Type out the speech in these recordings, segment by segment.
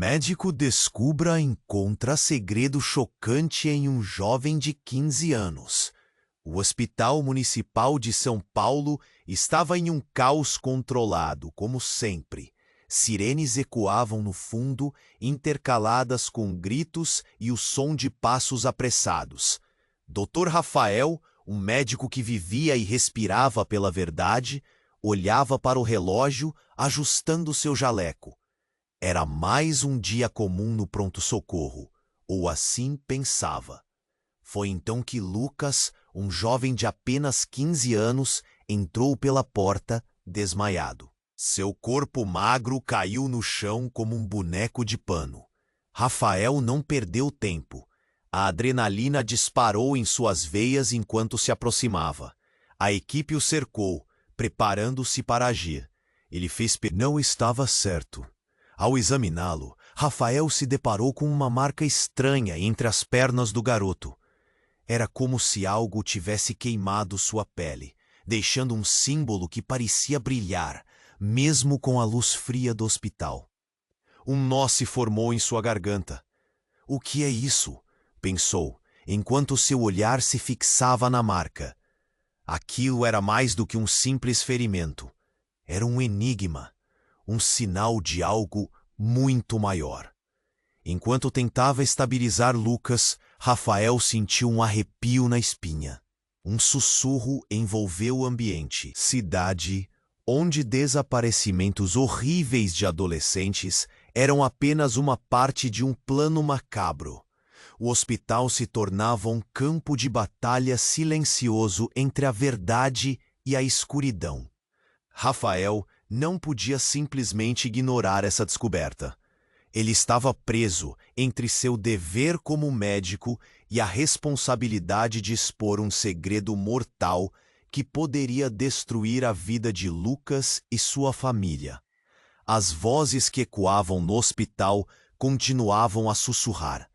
Médico encontra segredo chocante em um jovem de 15 anos. O Hospital Municipal de São Paulo estava em um caos controlado, como sempre. Sirenes ecoavam no fundo, intercaladas com gritos e o som de passos apressados. Dr. Rafael, um médico que vivia e respirava pela verdade, olhava para o relógio, ajustando seu jaleco. Era mais um dia comum no pronto-socorro, ou assim pensava. Foi então que Lucas, um jovem de apenas 15 anos, entrou pela porta, desmaiado. Seu corpo magro caiu no chão como um boneco de pano. Rafael não perdeu tempo. A adrenalina disparou em suas veias enquanto se aproximava. A equipe o cercou, preparando-se para agir. Ele fez... Não estava certo. Ao examiná-lo, Rafael se deparou com uma marca estranha entre as pernas do garoto. Era como se algo tivesse queimado sua pele, deixando um símbolo que parecia brilhar, mesmo com a luz fria do hospital. Um nó se formou em sua garganta. O que é isso? Pensou, enquanto seu olhar se fixava na marca. Aquilo era mais do que um simples ferimento. Era um enigma. Um sinal de algo muito maior. Enquanto tentava estabilizar Lucas, Rafael sentiu um arrepio na espinha. Um sussurro envolveu o ambiente. Cidade, onde desaparecimentos horríveis de adolescentes eram apenas uma parte de um plano macabro. O hospital se tornava um campo de batalha silencioso entre a verdade e a escuridão. Rafael não podia simplesmente ignorar essa descoberta. Ele estava preso entre seu dever como médico e a responsabilidade de expor um segredo mortal que poderia destruir a vida de Lucas e sua família. As vozes que ecoavam no hospital continuavam a sussurrar,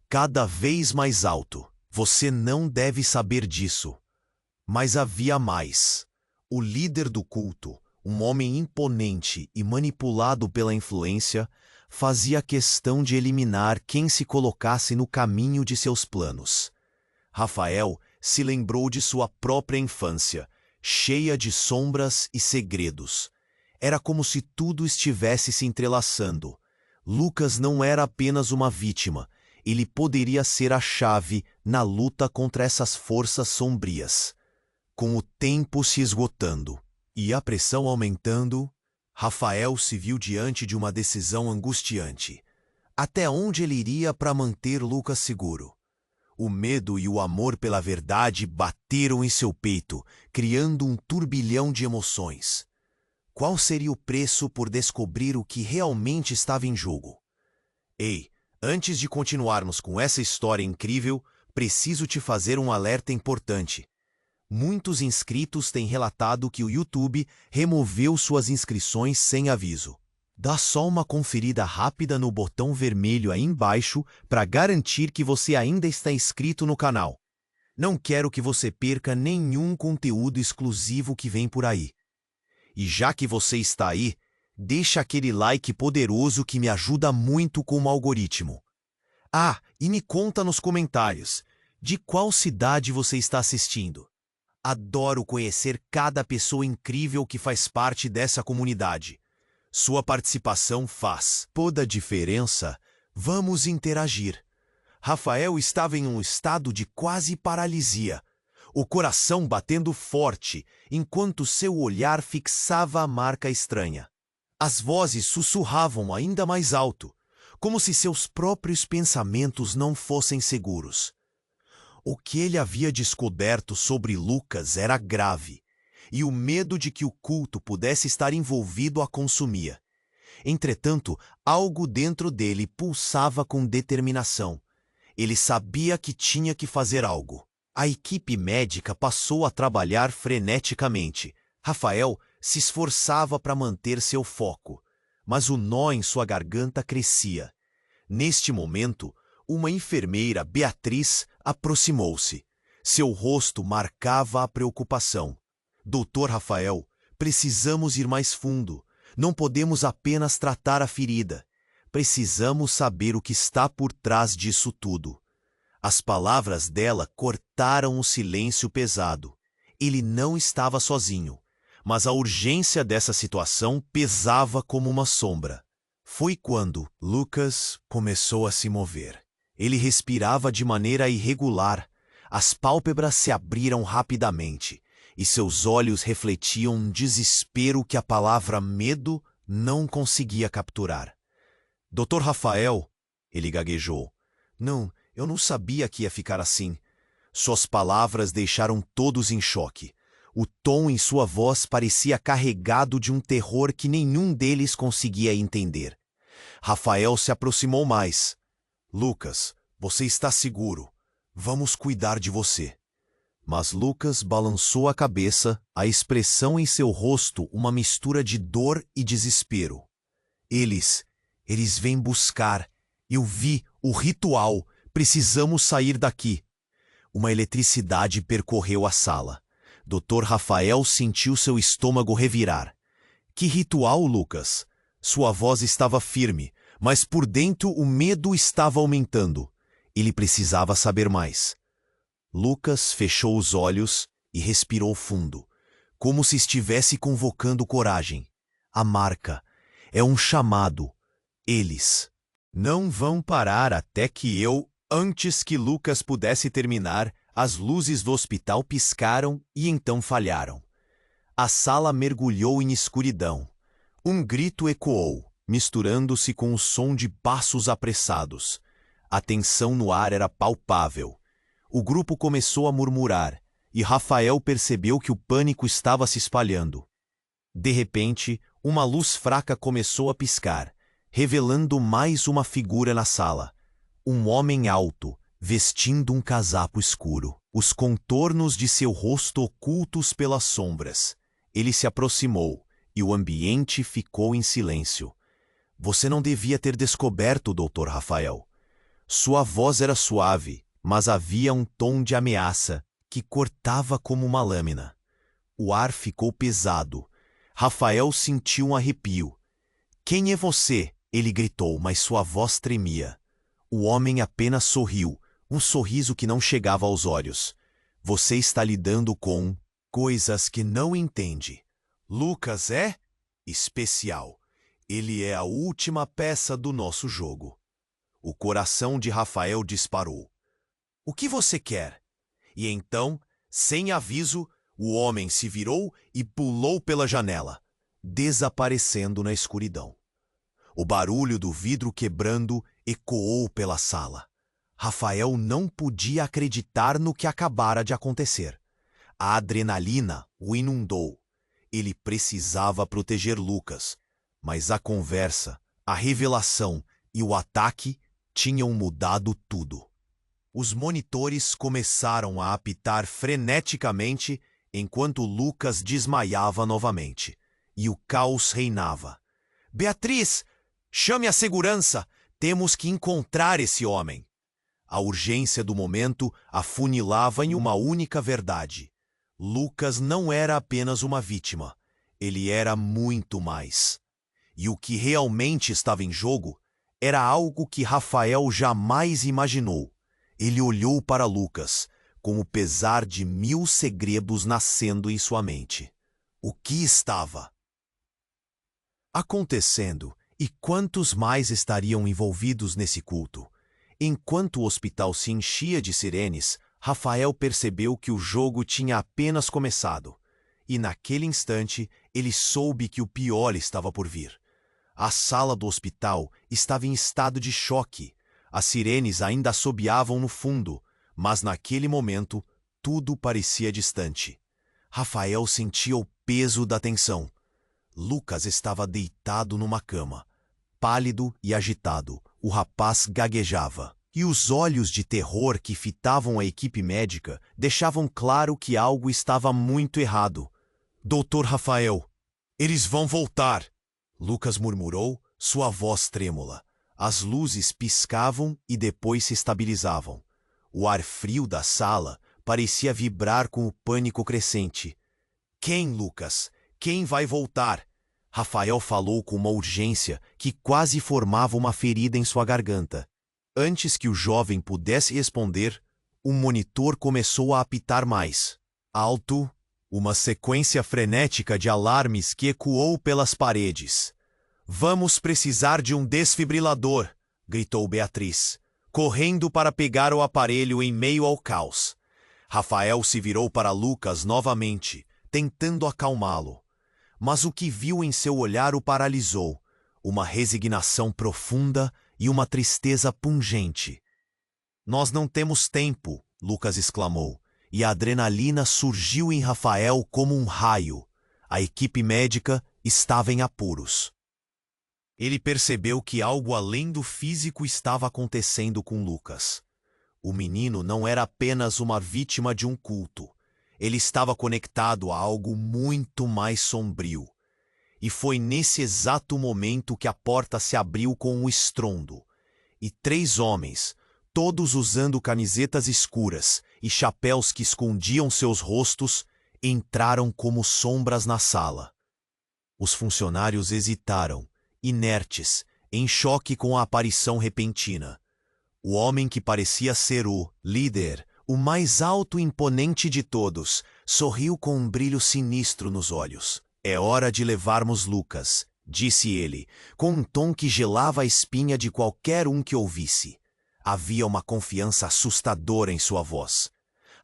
cada vez mais alto. Você não deve saber disso. Mas havia mais. O líder do culto, um homem imponente e manipulado pela influência, fazia questão de eliminar quem se colocasse no caminho de seus planos. Rafael se lembrou de sua própria infância, cheia de sombras e segredos. Era como se tudo estivesse se entrelaçando. Lucas não era apenas uma vítima, ele poderia ser a chave na luta contra essas forças sombrias. Com o tempo se esgotando e a pressão aumentando, Rafael se viu diante de uma decisão angustiante. Até onde ele iria para manter Lucas seguro? O medo e o amor pela verdade bateram em seu peito, criando um turbilhão de emoções. Qual seria o preço por descobrir o que realmente estava em jogo? Ei, antes de continuarmos com essa história incrível, preciso te fazer um alerta importante. Muitos inscritos têm relatado que o YouTube removeu suas inscrições sem aviso. Dá só uma conferida rápida no botão vermelho aí embaixo para garantir que você ainda está inscrito no canal. Não quero que você perca nenhum conteúdo exclusivo que vem por aí. E já que você está aí, deixa aquele like poderoso que me ajuda muito com o algoritmo. Ah, e me conta nos comentários, de qual cidade você está assistindo? Adoro conhecer cada pessoa incrível que faz parte dessa comunidade. Sua participação faz toda a diferença. Vamos interagir. Rafael estava em um estado de quase paralisia, o coração batendo forte, enquanto seu olhar fixava a marca estranha. As vozes sussurravam ainda mais alto, como se seus próprios pensamentos não fossem seguros. O que ele havia descoberto sobre Lucas era grave, e o medo de que o culto pudesse estar envolvido a consumia. Entretanto, algo dentro dele pulsava com determinação. Ele sabia que tinha que fazer algo. A equipe médica passou a trabalhar freneticamente. Rafael se esforçava para manter seu foco, mas o nó em sua garganta crescia. Neste momento, uma enfermeira, Beatriz, aproximou-se. Seu rosto marcava a preocupação. Doutor Rafael, precisamos ir mais fundo. Não podemos apenas tratar a ferida. Precisamos saber o que está por trás disso tudo. As palavras dela cortaram o silêncio pesado. Ele não estava sozinho, mas a urgência dessa situação pesava como uma sombra. Foi quando Lucas começou a se mover. Ele respirava de maneira irregular. As pálpebras se abriram rapidamente e seus olhos refletiam um desespero que a palavra medo não conseguia capturar. Dr. Rafael, ele gaguejou. Não, eu não sabia que ia ficar assim. Suas palavras deixaram todos em choque. O tom em sua voz parecia carregado de um terror que nenhum deles conseguia entender. Rafael se aproximou mais. Lucas, você está seguro. Vamos cuidar de você. Mas Lucas balançou a cabeça, a expressão em seu rosto uma mistura de dor e desespero. Eles vêm buscar. Eu vi o ritual. Precisamos sair daqui. Uma eletricidade percorreu a sala. Dr. Rafael sentiu seu estômago revirar. Que ritual, Lucas? Sua voz estava firme, mas por dentro o medo estava aumentando. Ele precisava saber mais. Lucas fechou os olhos e respirou fundo, como se estivesse convocando coragem. A marca é um chamado. Eles não vão parar até que eu... Antes que Lucas pudesse terminar, as luzes do hospital piscaram e então falharam. A sala mergulhou em escuridão. Um grito ecoou, misturando-se com o som de passos apressados. A tensão no ar era palpável. O grupo começou a murmurar, e Rafael percebeu que o pânico estava se espalhando. De repente, uma luz fraca começou a piscar, revelando mais uma figura na sala. Um homem alto, vestindo um casaco escuro, os contornos de seu rosto ocultos pelas sombras. Ele se aproximou, e o ambiente ficou em silêncio. Você não devia ter descoberto, Dr. Rafael. Sua voz era suave, mas havia um tom de ameaça que cortava como uma lâmina. O ar ficou pesado. Rafael sentiu um arrepio. Quem é você? Ele gritou, mas sua voz tremia. O homem apenas sorriu, um sorriso que não chegava aos olhos. Você está lidando com coisas que não entende. Lucas é especial. Ele é a última peça do nosso jogo. O coração de Rafael disparou. O que você quer? E então, sem aviso, o homem se virou e pulou pela janela, desaparecendo na escuridão. O barulho do vidro quebrando ecoou pela sala. Rafael não podia acreditar no que acabara de acontecer. A adrenalina o inundou. Ele precisava proteger Lucas, mas a conversa, a revelação e o ataque tinham mudado tudo. Os monitores começaram a apitar freneticamente enquanto Lucas desmaiava novamente, e o caos reinava. Beatriz! Chame a segurança! Temos que encontrar esse homem! A urgência do momento afunilava em uma única verdade. Lucas não era apenas uma vítima. Ele era muito mais. E o que realmente estava em jogo era algo que Rafael jamais imaginou. Ele olhou para Lucas, com o pesar de 1000 segredos nascendo em sua mente. O que estava acontecendo? E quantos mais estariam envolvidos nesse culto? Enquanto o hospital se enchia de sirenes, Rafael percebeu que o jogo tinha apenas começado. E naquele instante, ele soube que o pior estava por vir. A sala do hospital estava em estado de choque. As sirenes ainda assobiavam no fundo, mas naquele momento, tudo parecia distante. Rafael sentia o peso da tensão. Lucas estava deitado numa cama. Pálido e agitado, o rapaz gaguejava. E os olhos de terror que fitavam a equipe médica deixavam claro que algo estava muito errado. Doutor Rafael, eles vão voltar! Lucas murmurou, sua voz trêmula. As luzes piscavam e depois se estabilizavam. O ar frio da sala parecia vibrar com o pânico crescente. Quem, Lucas? Quem vai voltar? Rafael falou com uma urgência que quase formava uma ferida em sua garganta. Antes que o jovem pudesse responder, o monitor começou a apitar mais alto, uma sequência frenética de alarmes que ecoou pelas paredes. "Vamos precisar de um desfibrilador", gritou Beatriz, correndo para pegar o aparelho em meio ao caos. Rafael se virou para Lucas novamente, tentando acalmá-lo. Mas o que viu em seu olhar o paralisou, uma resignação profunda e uma tristeza pungente. "Nós não temos tempo", Lucas exclamou, e a adrenalina surgiu em Rafael como um raio. A equipe médica estava em apuros. Ele percebeu que algo além do físico estava acontecendo com Lucas. O menino não era apenas uma vítima de um culto. Ele estava conectado a algo muito mais sombrio. E foi nesse exato momento que a porta se abriu com um estrondo. E 3 homens, todos usando camisetas escuras e chapéus que escondiam seus rostos, entraram como sombras na sala. Os funcionários hesitaram, inertes, em choque com a aparição repentina. O homem que parecia ser o líder, o mais alto e imponente de todos, sorriu com um brilho sinistro nos olhos. "É hora de levarmos Lucas", disse ele, com um tom que gelava a espinha de qualquer um que ouvisse. Havia uma confiança assustadora em sua voz.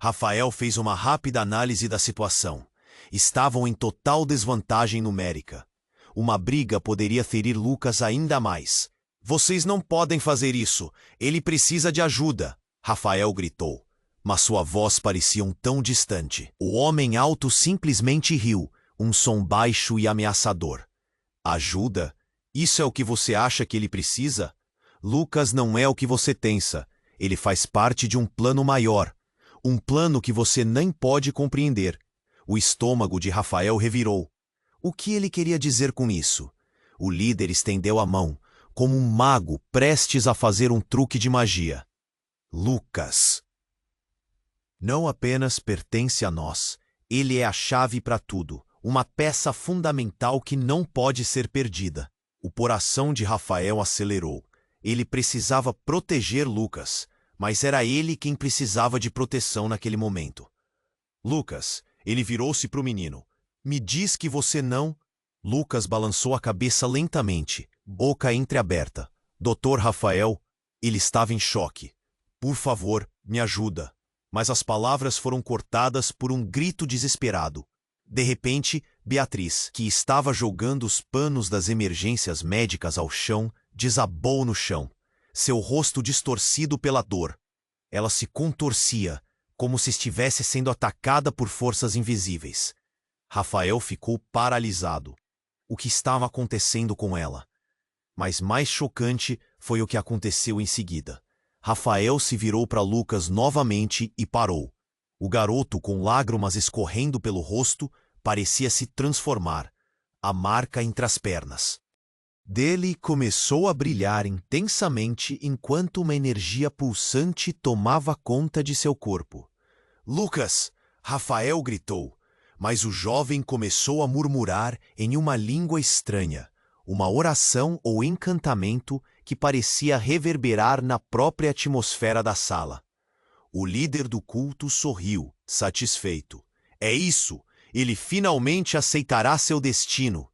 Rafael fez uma rápida análise da situação. Estavam em total desvantagem numérica. Uma briga poderia ferir Lucas ainda mais. "Vocês não podem fazer isso. Ele precisa de ajuda", Rafael gritou. Mas sua voz parecia tão distante. O homem alto simplesmente riu, um som baixo e ameaçador. "Ajuda? Isso é o que você acha que ele precisa? Lucas não é o que você pensa. Ele faz parte de um plano maior. Um plano que você nem pode compreender." O estômago de Rafael revirou. O que ele queria dizer com isso? O líder estendeu a mão, como um mago prestes a fazer um truque de magia. "Lucas não apenas pertence a nós, ele é a chave para tudo, uma peça fundamental que não pode ser perdida." O coração de Rafael acelerou. Ele precisava proteger Lucas, mas era ele quem precisava de proteção naquele momento. "Lucas", ele virou-se para o menino. "Me diz que você não..." Lucas balançou a cabeça lentamente, boca entreaberta. "Dr. Rafael", ele estava em choque. "Por favor, me ajuda." Mas as palavras foram cortadas por um grito desesperado. De repente, Beatriz, que estava jogando os panos das emergências médicas ao chão, desabou no chão, seu rosto distorcido pela dor. Ela se contorcia, como se estivesse sendo atacada por forças invisíveis. Rafael ficou paralisado. O que estava acontecendo com ela? Mas mais chocante foi o que aconteceu em seguida. Rafael se virou para Lucas novamente e parou. O garoto, com lágrimas escorrendo pelo rosto, parecia se transformar, a marca entre as pernas dele começou a brilhar intensamente enquanto uma energia pulsante tomava conta de seu corpo. "Lucas!" Rafael gritou, mas o jovem começou a murmurar em uma língua estranha, uma oração ou encantamento que parecia reverberar na própria atmosfera da sala. O líder do culto sorriu, satisfeito. "É isso! Ele finalmente aceitará seu destino."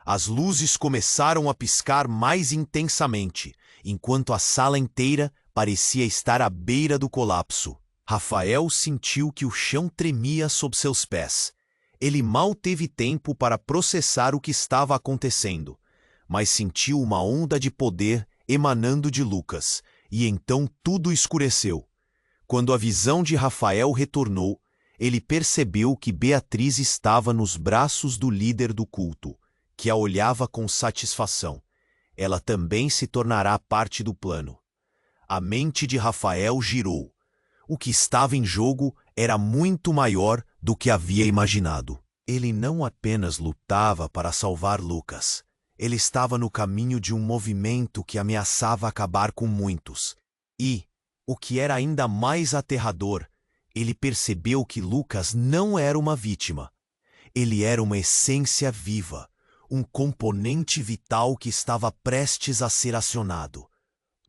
As luzes começaram a piscar mais intensamente, enquanto a sala inteira parecia estar à beira do colapso. Rafael sentiu que o chão tremia sob seus pés. Ele mal teve tempo para processar o que estava acontecendo, mas sentiu uma onda de poder emanando de Lucas, e então tudo escureceu. Quando a visão de Rafael retornou, ele percebeu que Beatriz estava nos braços do líder do culto, que a olhava com satisfação. Ela também se tornará parte do plano. A mente de Rafael girou. O que estava em jogo era muito maior do que havia imaginado. Ele não apenas lutava para salvar Lucas. Ele estava no caminho de um movimento que ameaçava acabar com muitos. E, o que era ainda mais aterrador, ele percebeu que Lucas não era uma vítima. Ele era uma essência viva, um componente vital que estava prestes a ser acionado.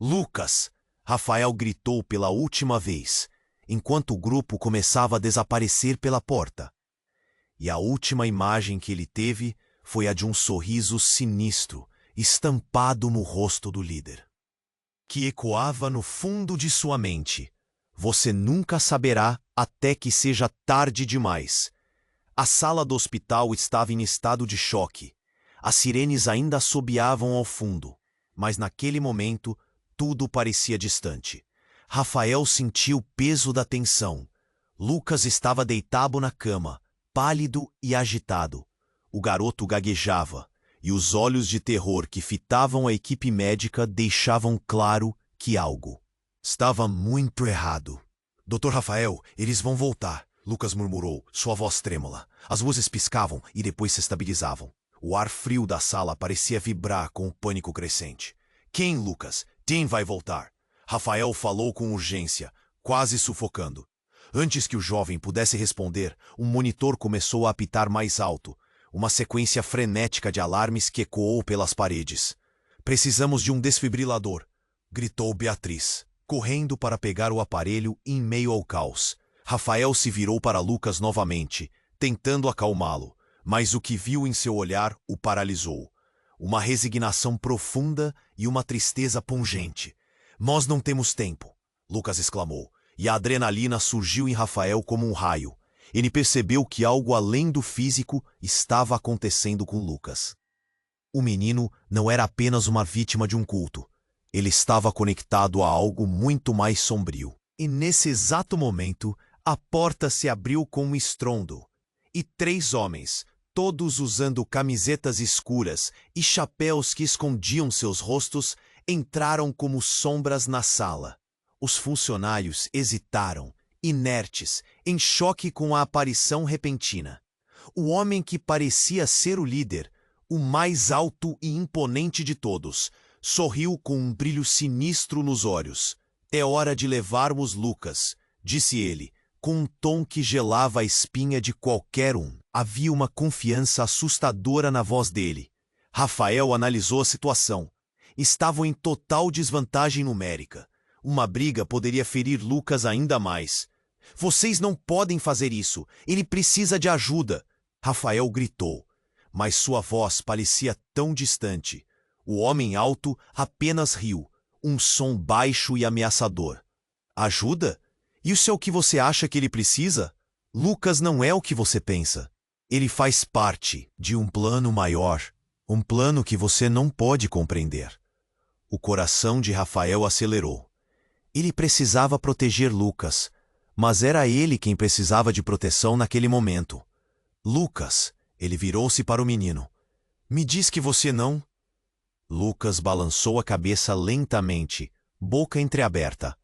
Lucas! Rafael gritou pela última vez, enquanto o grupo começava a desaparecer pela porta. E a última imagem que ele teve foi a de um sorriso sinistro, estampado no rosto do líder, que ecoava no fundo de sua mente. Você nunca saberá até que seja tarde demais. A sala do hospital estava em estado de choque. As sirenes ainda assobiavam ao fundo, mas naquele momento tudo parecia distante. Rafael sentiu o peso da tensão. Lucas estava deitado na cama, pálido e agitado. O garoto gaguejava, e os olhos de terror que fitavam a equipe médica deixavam claro que algo estava muito errado. Dr. Rafael, eles vão voltar, Lucas murmurou, sua voz trêmula. As luzes piscavam e depois se estabilizavam. O ar frio da sala parecia vibrar com o pânico crescente. Quem, Lucas? Quem vai voltar? Rafael falou com urgência, quase sufocando. Antes que o jovem pudesse responder, um monitor começou a apitar mais alto. Uma sequência frenética de alarmes que ecoou pelas paredes. Precisamos de um desfibrilador, gritou Beatriz, correndo para pegar o aparelho em meio ao caos. Rafael se virou para Lucas novamente, tentando acalmá-lo, mas o que viu em seu olhar o paralisou. Uma resignação profunda e uma tristeza pungente. Nós não temos tempo, Lucas exclamou, e a adrenalina surgiu em Rafael como um raio. Ele percebeu que algo além do físico estava acontecendo com Lucas. O menino não era apenas uma vítima de um culto. Ele estava conectado a algo muito mais sombrio. E nesse exato momento, a porta se abriu com um estrondo. E 3 homens, todos usando camisetas escuras e chapéus que escondiam seus rostos, entraram como sombras na sala. Os funcionários hesitaram, inertes, em choque com a aparição repentina. O homem que parecia ser o líder, o mais alto e imponente de todos, sorriu com um brilho sinistro nos olhos. É hora de levarmos Lucas, disse ele, com um tom que gelava a espinha de qualquer um. Havia uma confiança assustadora na voz dele. Rafael analisou a situação. Estavam em total desvantagem numérica. Uma briga poderia ferir Lucas ainda mais. Vocês não podem fazer isso. Ele precisa de ajuda. Rafael gritou, mas sua voz parecia tão distante. O homem alto apenas riu, um som baixo e ameaçador. Ajuda? Isso é o que você acha que ele precisa? Lucas não é o que você pensa. Ele faz parte de um plano maior, um plano que você não pode compreender. O coração de Rafael acelerou. Ele precisava proteger Lucas, mas era ele quem precisava de proteção naquele momento. Lucas, ele virou-se para o menino. Me diz que você não... Lucas balançou a cabeça lentamente, boca entreaberta.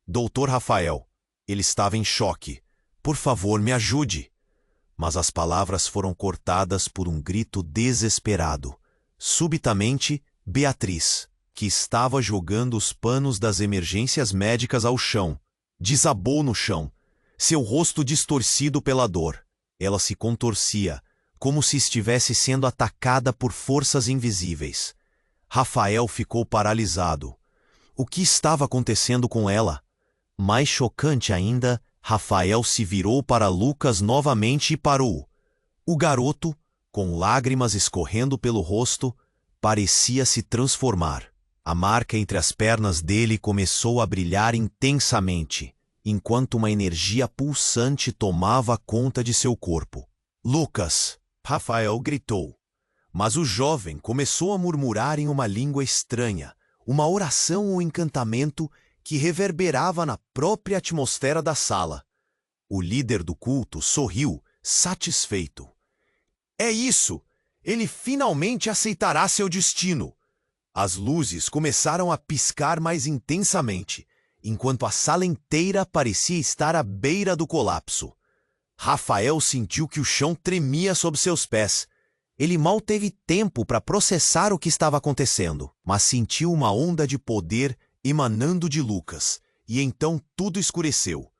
Doutor Rafael, ele estava em choque. Por favor, me ajude. Mas as palavras foram cortadas por um grito desesperado. Subitamente, Beatriz, que estava jogando os panos das emergências médicas ao chão, desabou no chão, seu rosto distorcido pela dor. Ela se contorcia, como se estivesse sendo atacada por forças invisíveis. Rafael ficou paralisado. O que estava acontecendo com ela? Mais chocante ainda, Rafael se virou para Lucas novamente e parou. O garoto, com lágrimas escorrendo pelo rosto, parecia se transformar. A marca entre as pernas dele começou a brilhar intensamente, enquanto uma energia pulsante tomava conta de seu corpo. Lucas! Rafael gritou. Mas o jovem começou a murmurar em uma língua estranha, uma oração ou encantamento que reverberava na própria atmosfera da sala. O líder do culto sorriu, satisfeito. É isso! Ele finalmente aceitará seu destino! As luzes começaram a piscar mais intensamente, enquanto a sala inteira parecia estar à beira do colapso. Rafael sentiu que o chão tremia sob seus pés. Ele mal teve tempo para processar o que estava acontecendo, mas sentiu uma onda de poder emanando de Lucas, e então tudo escureceu.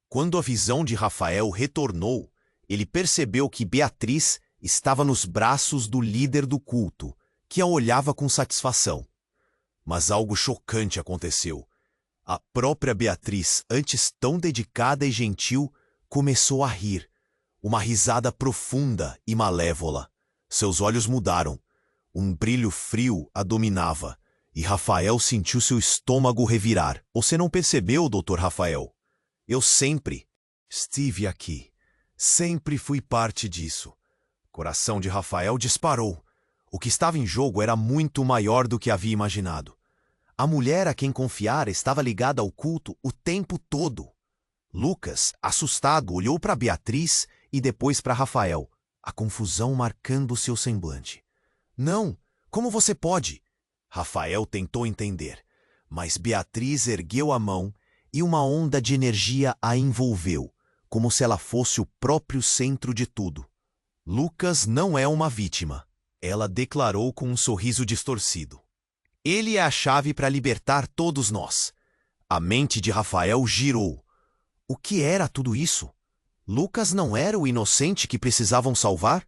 Quando a visão de Rafael retornou, ele percebeu que Beatriz estava nos braços do líder do culto, que a olhava com satisfação. Mas algo chocante aconteceu. A própria Beatriz, antes tão dedicada e gentil, começou a rir. Uma risada profunda e malévola. Seus olhos mudaram. Um brilho frio a dominava, e Rafael sentiu seu estômago revirar. Você não percebeu, Dr. Rafael? Eu sempre estive aqui. Sempre fui parte disso. O coração de Rafael disparou. O que estava em jogo era muito maior do que havia imaginado. A mulher a quem confiara estava ligada ao culto o tempo todo. Lucas, assustado, olhou para Beatriz e depois para Rafael, a confusão marcando seu semblante. Não, como você pode? Rafael tentou entender, mas Beatriz ergueu a mão e uma onda de energia a envolveu, como se ela fosse o próprio centro de tudo. Lucas não é uma vítima, ela declarou com um sorriso distorcido. Ele é a chave para libertar todos nós. A mente de Rafael girou. O que era tudo isso? Lucas não era o inocente que precisavam salvar?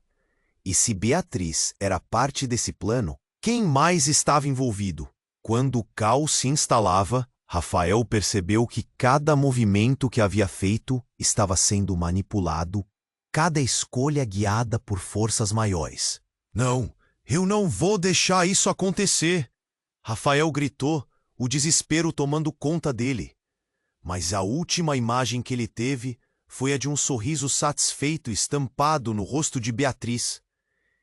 E se Beatriz era parte desse plano, quem mais estava envolvido? Quando o caos se instalava, Rafael percebeu que cada movimento que havia feito estava sendo manipulado, cada escolha guiada por forças maiores. Não, eu não vou deixar isso acontecer! Rafael gritou, o desespero tomando conta dele. Mas a última imagem que ele teve foi a de um sorriso satisfeito estampado no rosto de Beatriz,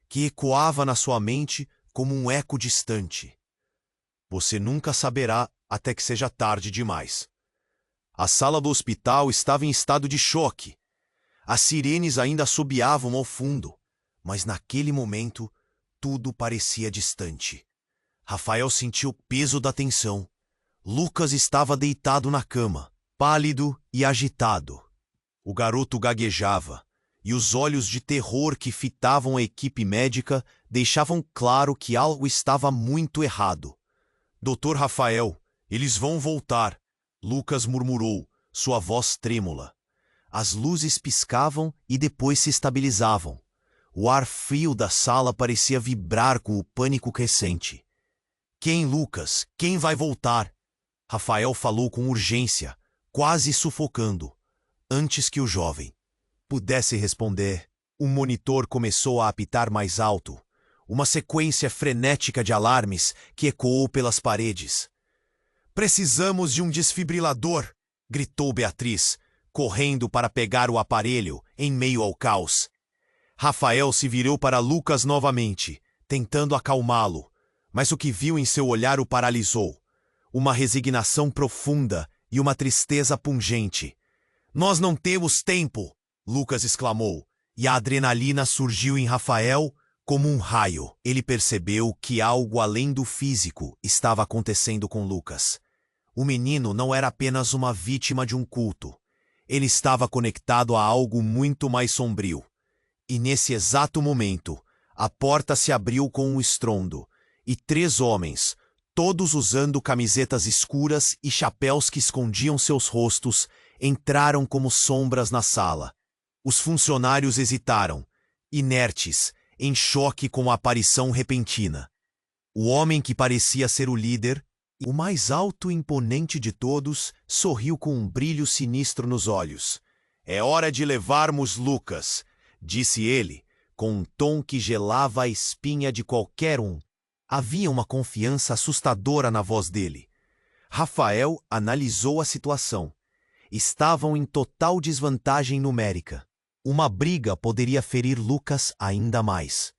que ecoava na sua mente como um eco distante. Você nunca saberá até que seja tarde demais. A sala do hospital estava em estado de choque. As sirenes ainda assobiavam ao fundo, mas naquele momento tudo parecia distante. Rafael sentiu o peso da tensão. Lucas estava deitado na cama, pálido e agitado. O garoto gaguejava, e os olhos de terror que fitavam a equipe médica deixavam claro que algo estava muito errado. Dr. Rafael, eles vão voltar, Lucas murmurou, sua voz trêmula. As luzes piscavam e depois se estabilizavam. O ar frio da sala parecia vibrar com o pânico crescente. Quem, Lucas? Quem vai voltar? Rafael falou com urgência, quase sufocando. Antes que o jovem pudesse responder, o monitor começou a apitar mais alto, uma sequência frenética de alarmes que ecoou pelas paredes. Precisamos de um desfibrilador, gritou Beatriz, correndo para pegar o aparelho em meio ao caos. Rafael se virou para Lucas novamente, tentando acalmá-lo, mas o que viu em seu olhar o paralisou. Uma resignação profunda e uma tristeza pungente. Nós não temos tempo, Lucas exclamou, e a adrenalina surgiu em Rafael como um raio. Ele percebeu que algo além do físico estava acontecendo com Lucas. O menino não era apenas uma vítima de um culto. Ele estava conectado a algo muito mais sombrio. E nesse exato momento, a porta se abriu com um estrondo, e 3 homens, todos usando camisetas escuras e chapéus que escondiam seus rostos, entraram como sombras na sala. Os funcionários hesitaram, inertes, em choque com a aparição repentina. O homem que parecia ser o líder, o mais alto e imponente de todos, sorriu com um brilho sinistro nos olhos. É hora de levarmos Lucas, disse ele, com um tom que gelava a espinha de qualquer um. Havia uma confiança assustadora na voz dele. Rafael analisou a situação. Estavam em total desvantagem numérica. Uma briga poderia ferir Lucas ainda mais.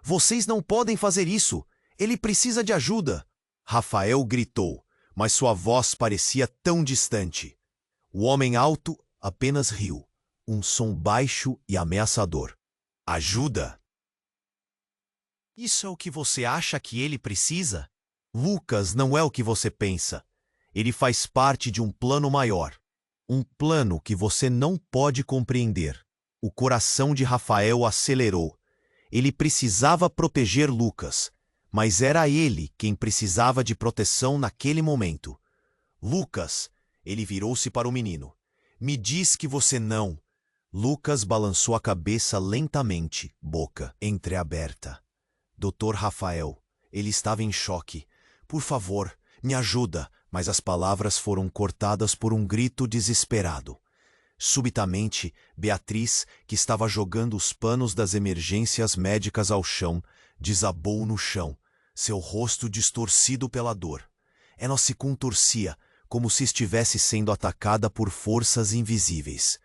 Vocês não podem fazer isso! Ele precisa de ajuda! Rafael gritou, mas sua voz parecia tão distante. O homem alto apenas riu, um som baixo e ameaçador. Ajuda? Isso é o que você acha que ele precisa? Lucas não é o que você pensa. Ele faz parte de um plano maior. Um plano que você não pode compreender. O coração de Rafael acelerou. Ele precisava proteger Lucas, mas era ele quem precisava de proteção naquele momento. Lucas, ele virou-se para o menino. Me diz que você não. Lucas balançou a cabeça lentamente, boca entreaberta. Doutor Rafael, ele estava em choque. Por favor, me ajuda, mas as palavras foram cortadas por um grito desesperado. Subitamente, Beatriz, que estava jogando os panos das emergências médicas ao chão, desabou no chão, seu rosto distorcido pela dor. Ela se contorcia, como se estivesse sendo atacada por forças invisíveis.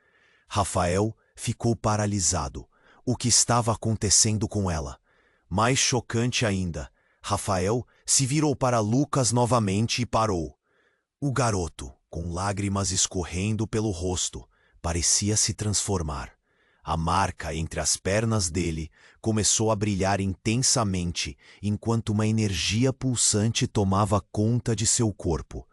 Rafael ficou paralisado. O que estava acontecendo com ela? Mais chocante ainda, Rafael se virou para Lucas novamente e parou. O garoto, com lágrimas escorrendo pelo rosto, parecia se transformar. A marca entre as pernas dele começou a brilhar intensamente, enquanto uma energia pulsante tomava conta de seu corpo.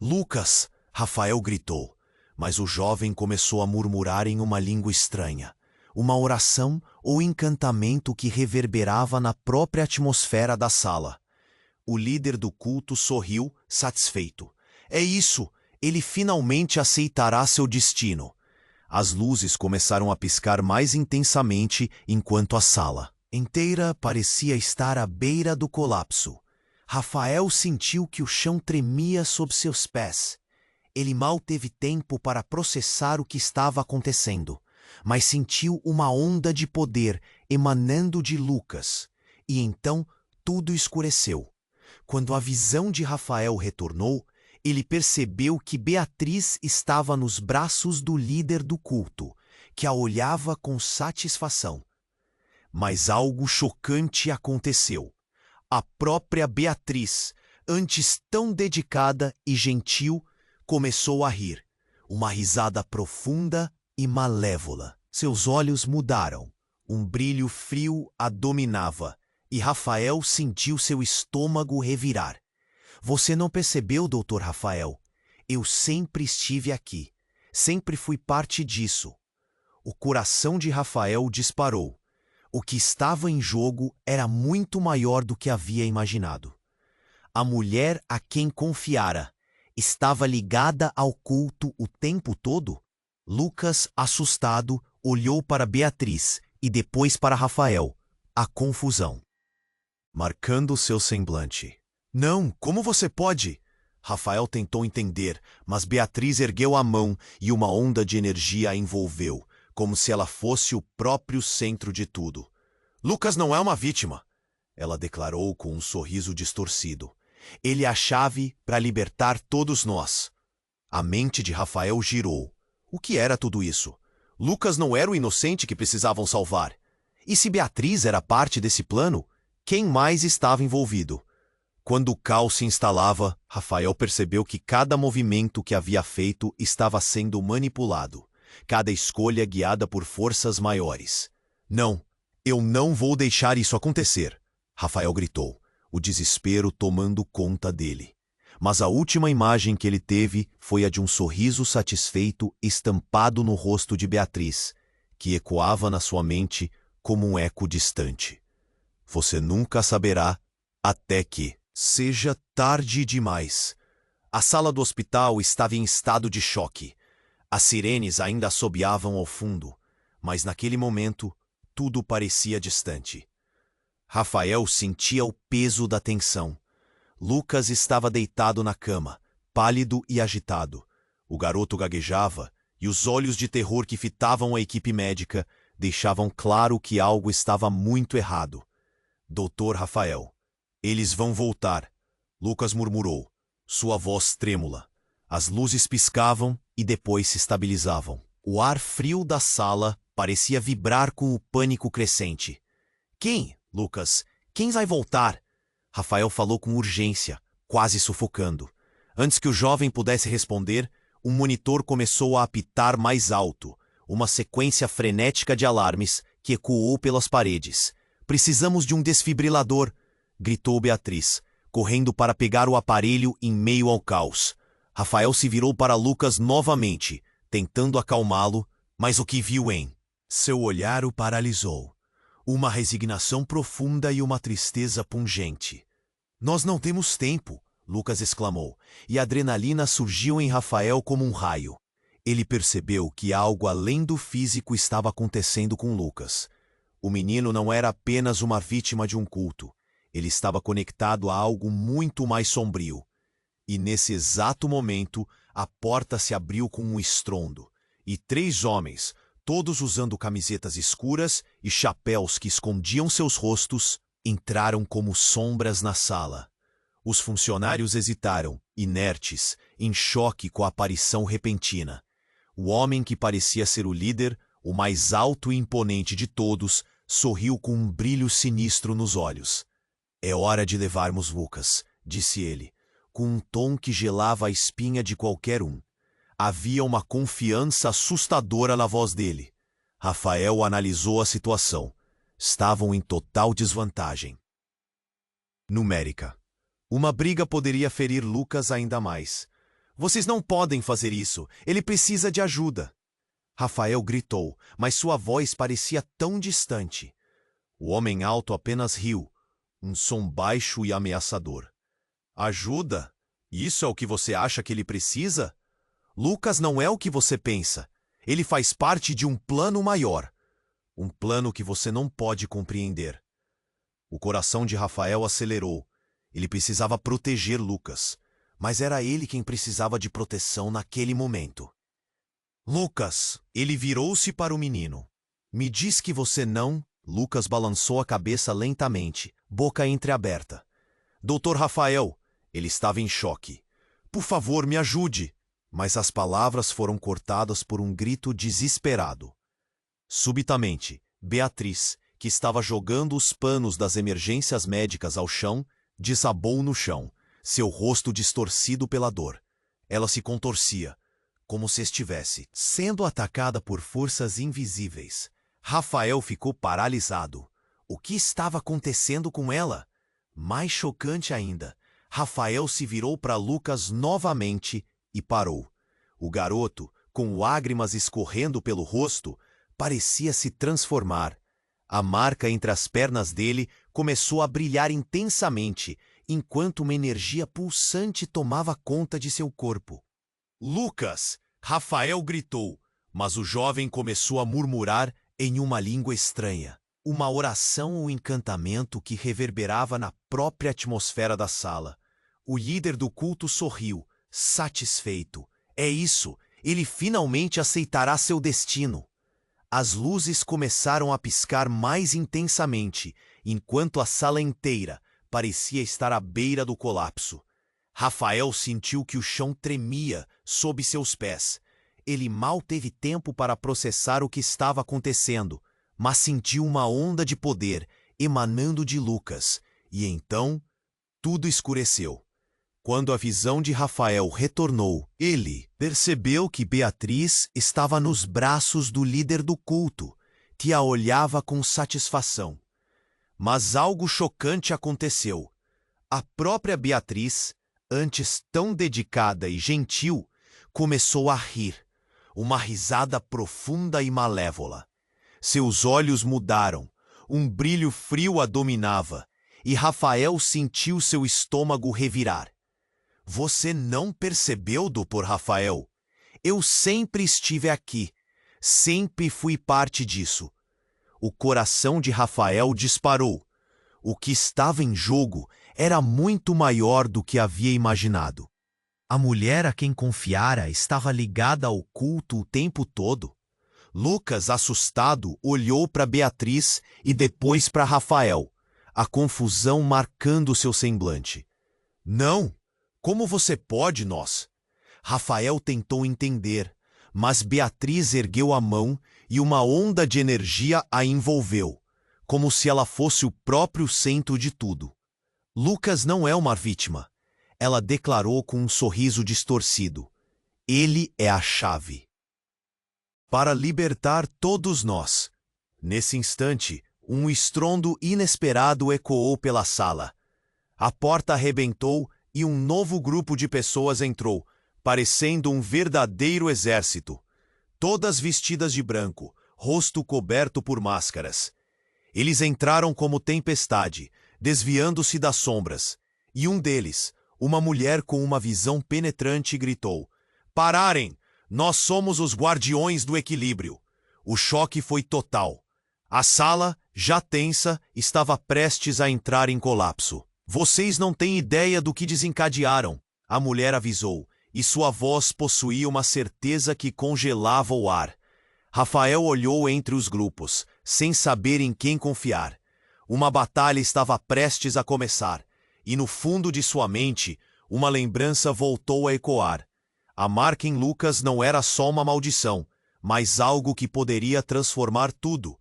"Lucas!" Rafael gritou, mas o jovem começou a murmurar em uma língua estranha. Uma oração ou encantamento que reverberava na própria atmosfera da sala. O líder do culto sorriu, satisfeito. "É isso! Ele finalmente aceitará seu destino." As luzes começaram a piscar mais intensamente enquanto a sala inteira parecia estar à beira do colapso. Rafael sentiu que o chão tremia sob seus pés. Ele mal teve tempo para processar o que estava acontecendo, mas sentiu uma onda de poder emanando de Lucas. E então tudo escureceu. Quando a visão de Rafael retornou, ele percebeu que Beatriz estava nos braços do líder do culto, que a olhava com satisfação. Mas algo chocante aconteceu. A própria Beatriz, antes tão dedicada e gentil, começou a rir. Uma risada profunda e malévola. Seus olhos mudaram. Um brilho frio a dominava, e Rafael sentiu seu estômago revirar. "Você não percebeu, Dr. Rafael? Eu sempre estive aqui. Sempre fui parte disso." O coração de Rafael disparou. O que estava em jogo era muito maior do que havia imaginado. A mulher a quem confiara estava ligada ao culto o tempo todo? Lucas, assustado, olhou para Beatriz e depois para Rafael. A confusão marcando seu semblante. "Não, como você pode?" Rafael tentou entender, mas Beatriz ergueu a mão e uma onda de energia a envolveu, como se ela fosse o próprio centro de tudo. "Lucas não é uma vítima," ela declarou com um sorriso distorcido. "Ele é a chave para libertar todos nós." A mente de Rafael girou. O que era tudo isso? Lucas não era o inocente que precisavam salvar. E se Beatriz era parte desse plano, quem mais estava envolvido? Quando o caos se instalava, Rafael percebeu que cada movimento que havia feito estava sendo manipulado, cada escolha guiada por forças maiores. "Não, eu não vou deixar isso acontecer," Rafael gritou, o desespero tomando conta dele. Mas a última imagem que ele teve foi a de um sorriso satisfeito estampado no rosto de Beatriz, que ecoava na sua mente como um eco distante. "Você nunca saberá até que seja tarde demais." A sala do hospital estava em estado de choque. As sirenes ainda assobiavam ao fundo, mas naquele momento tudo parecia distante. Rafael sentia o peso da tensão. Lucas estava deitado na cama, pálido e agitado. O garoto gaguejava, e os olhos de terror que fitavam a equipe médica deixavam claro que algo estava muito errado. "Doutor Rafael, eles vão voltar," Lucas murmurou, sua voz trêmula. As luzes piscavam e depois se estabilizavam. O ar frio da sala parecia vibrar com o pânico crescente. "Quem, Lucas? Quem vai voltar?" Rafael falou com urgência, quase sufocando. Antes que o jovem pudesse responder, o monitor começou a apitar mais alto, uma sequência frenética de alarmes que ecoou pelas paredes. "Precisamos de um desfibrilador," gritou Beatriz, correndo para pegar o aparelho em meio ao caos. Rafael se virou para Lucas novamente, tentando acalmá-lo, mas o que viu em seu olhar o paralisou. Uma resignação profunda e uma tristeza pungente. "Nós não temos tempo," Lucas exclamou, e a adrenalina surgiu em Rafael como um raio. Ele percebeu que algo além do físico estava acontecendo com Lucas. O menino não era apenas uma vítima de um culto. Ele estava conectado a algo muito mais sombrio. E nesse exato momento, a porta se abriu com um estrondo. E 3 homens, todos usando camisetas escuras e chapéus que escondiam seus rostos, entraram como sombras na sala. Os funcionários hesitaram, inertes, em choque com a aparição repentina. O homem que parecia ser o líder, o mais alto e imponente de todos, sorriu com um brilho sinistro nos olhos. "É hora de levarmos Lucas", disse ele, com um tom que gelava a espinha de qualquer um. Havia uma confiança assustadora na voz dele. Rafael analisou a situação. Estavam em total desvantagem numérica. Uma briga poderia ferir Lucas ainda mais. "Vocês não podem fazer isso. Ele precisa de ajuda." Rafael gritou, mas sua voz parecia tão distante. O homem alto apenas riu, um som baixo e ameaçador. "Ajuda? Isso é o que você acha que ele precisa? Lucas não é o que você pensa. Ele faz parte de um plano maior. Um plano que você não pode compreender." O coração de Rafael acelerou. Ele precisava proteger Lucas, mas era ele quem precisava de proteção naquele momento. "Lucas!" Ele virou-se para o menino. "Me diz que você não..." Lucas balançou a cabeça lentamente, boca entreaberta. "Doutor Rafael!" Ele estava em choque. "Por favor, me ajude!" Mas as palavras foram cortadas por um grito desesperado. Subitamente, Beatriz, que estava jogando os panos das emergências médicas ao chão, desabou no chão, seu rosto distorcido pela dor. Ela se contorcia, como se estivesse sendo atacada por forças invisíveis. Rafael ficou paralisado. O que estava acontecendo com ela? Mais chocante ainda, Rafael se virou para Lucas novamente e parou. O garoto, com lágrimas escorrendo pelo rosto, parecia se transformar. A marca entre as pernas dele começou a brilhar intensamente, enquanto uma energia pulsante tomava conta de seu corpo. "Lucas!" Rafael gritou, mas o jovem começou a murmurar em uma língua estranha. Uma oração ou encantamento que reverberava na própria atmosfera da sala. O líder do culto sorriu, satisfeito. "É isso, ele finalmente aceitará seu destino." As luzes começaram a piscar mais intensamente, enquanto a sala inteira parecia estar à beira do colapso. Rafael sentiu que o chão tremia sob seus pés. Ele mal teve tempo para processar o que estava acontecendo, mas sentiu uma onda de poder emanando de Lucas, e então tudo escureceu. Quando a visão de Rafael retornou, ele percebeu que Beatriz estava nos braços do líder do culto, que a olhava com satisfação. Mas algo chocante aconteceu. A própria Beatriz, antes tão dedicada e gentil, começou a rir, uma risada profunda e malévola. Seus olhos mudaram, um brilho frio a dominava, e Rafael sentiu seu estômago revirar. "Você não percebeu, Dr. Rafael? Eu sempre estive aqui, sempre fui parte disso." O coração de Rafael disparou. O que estava em jogo era muito maior do que havia imaginado. A mulher a quem confiara estava ligada ao culto o tempo todo. Lucas, assustado, olhou para Beatriz e depois para Rafael, a confusão marcando seu semblante. "Não! Como você pode, nós?" Rafael tentou entender, mas Beatriz ergueu a mão e uma onda de energia a envolveu, como se ela fosse o próprio centro de tudo. "Lucas não é uma vítima," ela declarou com um sorriso distorcido. "Ele é a chave para libertar todos nós." Nesse instante, um estrondo inesperado ecoou pela sala. A porta arrebentou e um novo grupo de pessoas entrou, parecendo um verdadeiro exército. Todas vestidas de branco, rosto coberto por máscaras. Eles entraram como tempestade, desviando-se das sombras. E um deles, uma mulher com uma visão penetrante, gritou: "Pararem! Nós somos os guardiões do equilíbrio. O choque foi total. A sala, já tensa, estava prestes a entrar em colapso. Vocês não têm ideia do que desencadearam, a mulher avisou, e sua voz possuía uma certeza que congelava o ar. Rafael olhou entre os grupos, sem saber em quem confiar. Uma batalha estava prestes a começar, e no fundo de sua mente, uma lembrança voltou a ecoar. A marca em Lucas não era só uma maldição, mas algo que poderia transformar tudo.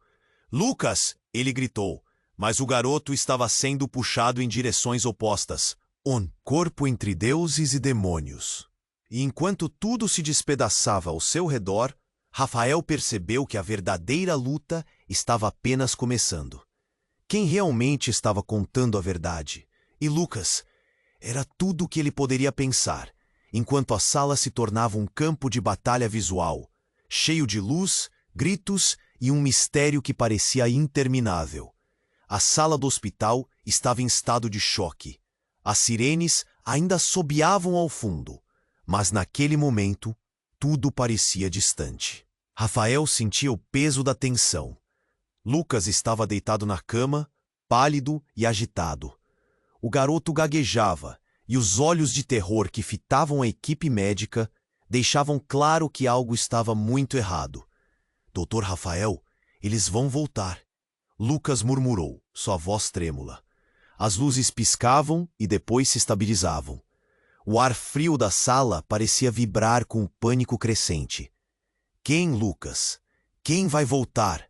Lucas! Ele gritou, mas o garoto estava sendo puxado em direções opostas. Um corpo entre deuses e demônios. E enquanto tudo se despedaçava ao seu redor, Rafael percebeu que a verdadeira luta estava apenas começando. Quem realmente estava contando a verdade? E Lucas? Era tudo o que ele poderia pensar, enquanto a sala se tornava um campo de batalha visual, cheio de luz, gritos e um mistério que parecia interminável. A sala do hospital estava em estado de choque. As sirenes ainda assobiavam ao fundo, mas naquele momento, tudo parecia distante. Rafael sentia o peso da tensão. Lucas estava deitado na cama, pálido e agitado. O garoto gaguejava, e os olhos de terror que fitavam a equipe médica deixavam claro que algo estava muito errado. Doutor Rafael, eles vão voltar. Lucas murmurou, sua voz trêmula. As luzes piscavam e depois se estabilizavam. O ar frio da sala parecia vibrar com o pânico crescente. Quem, Lucas? Quem vai voltar?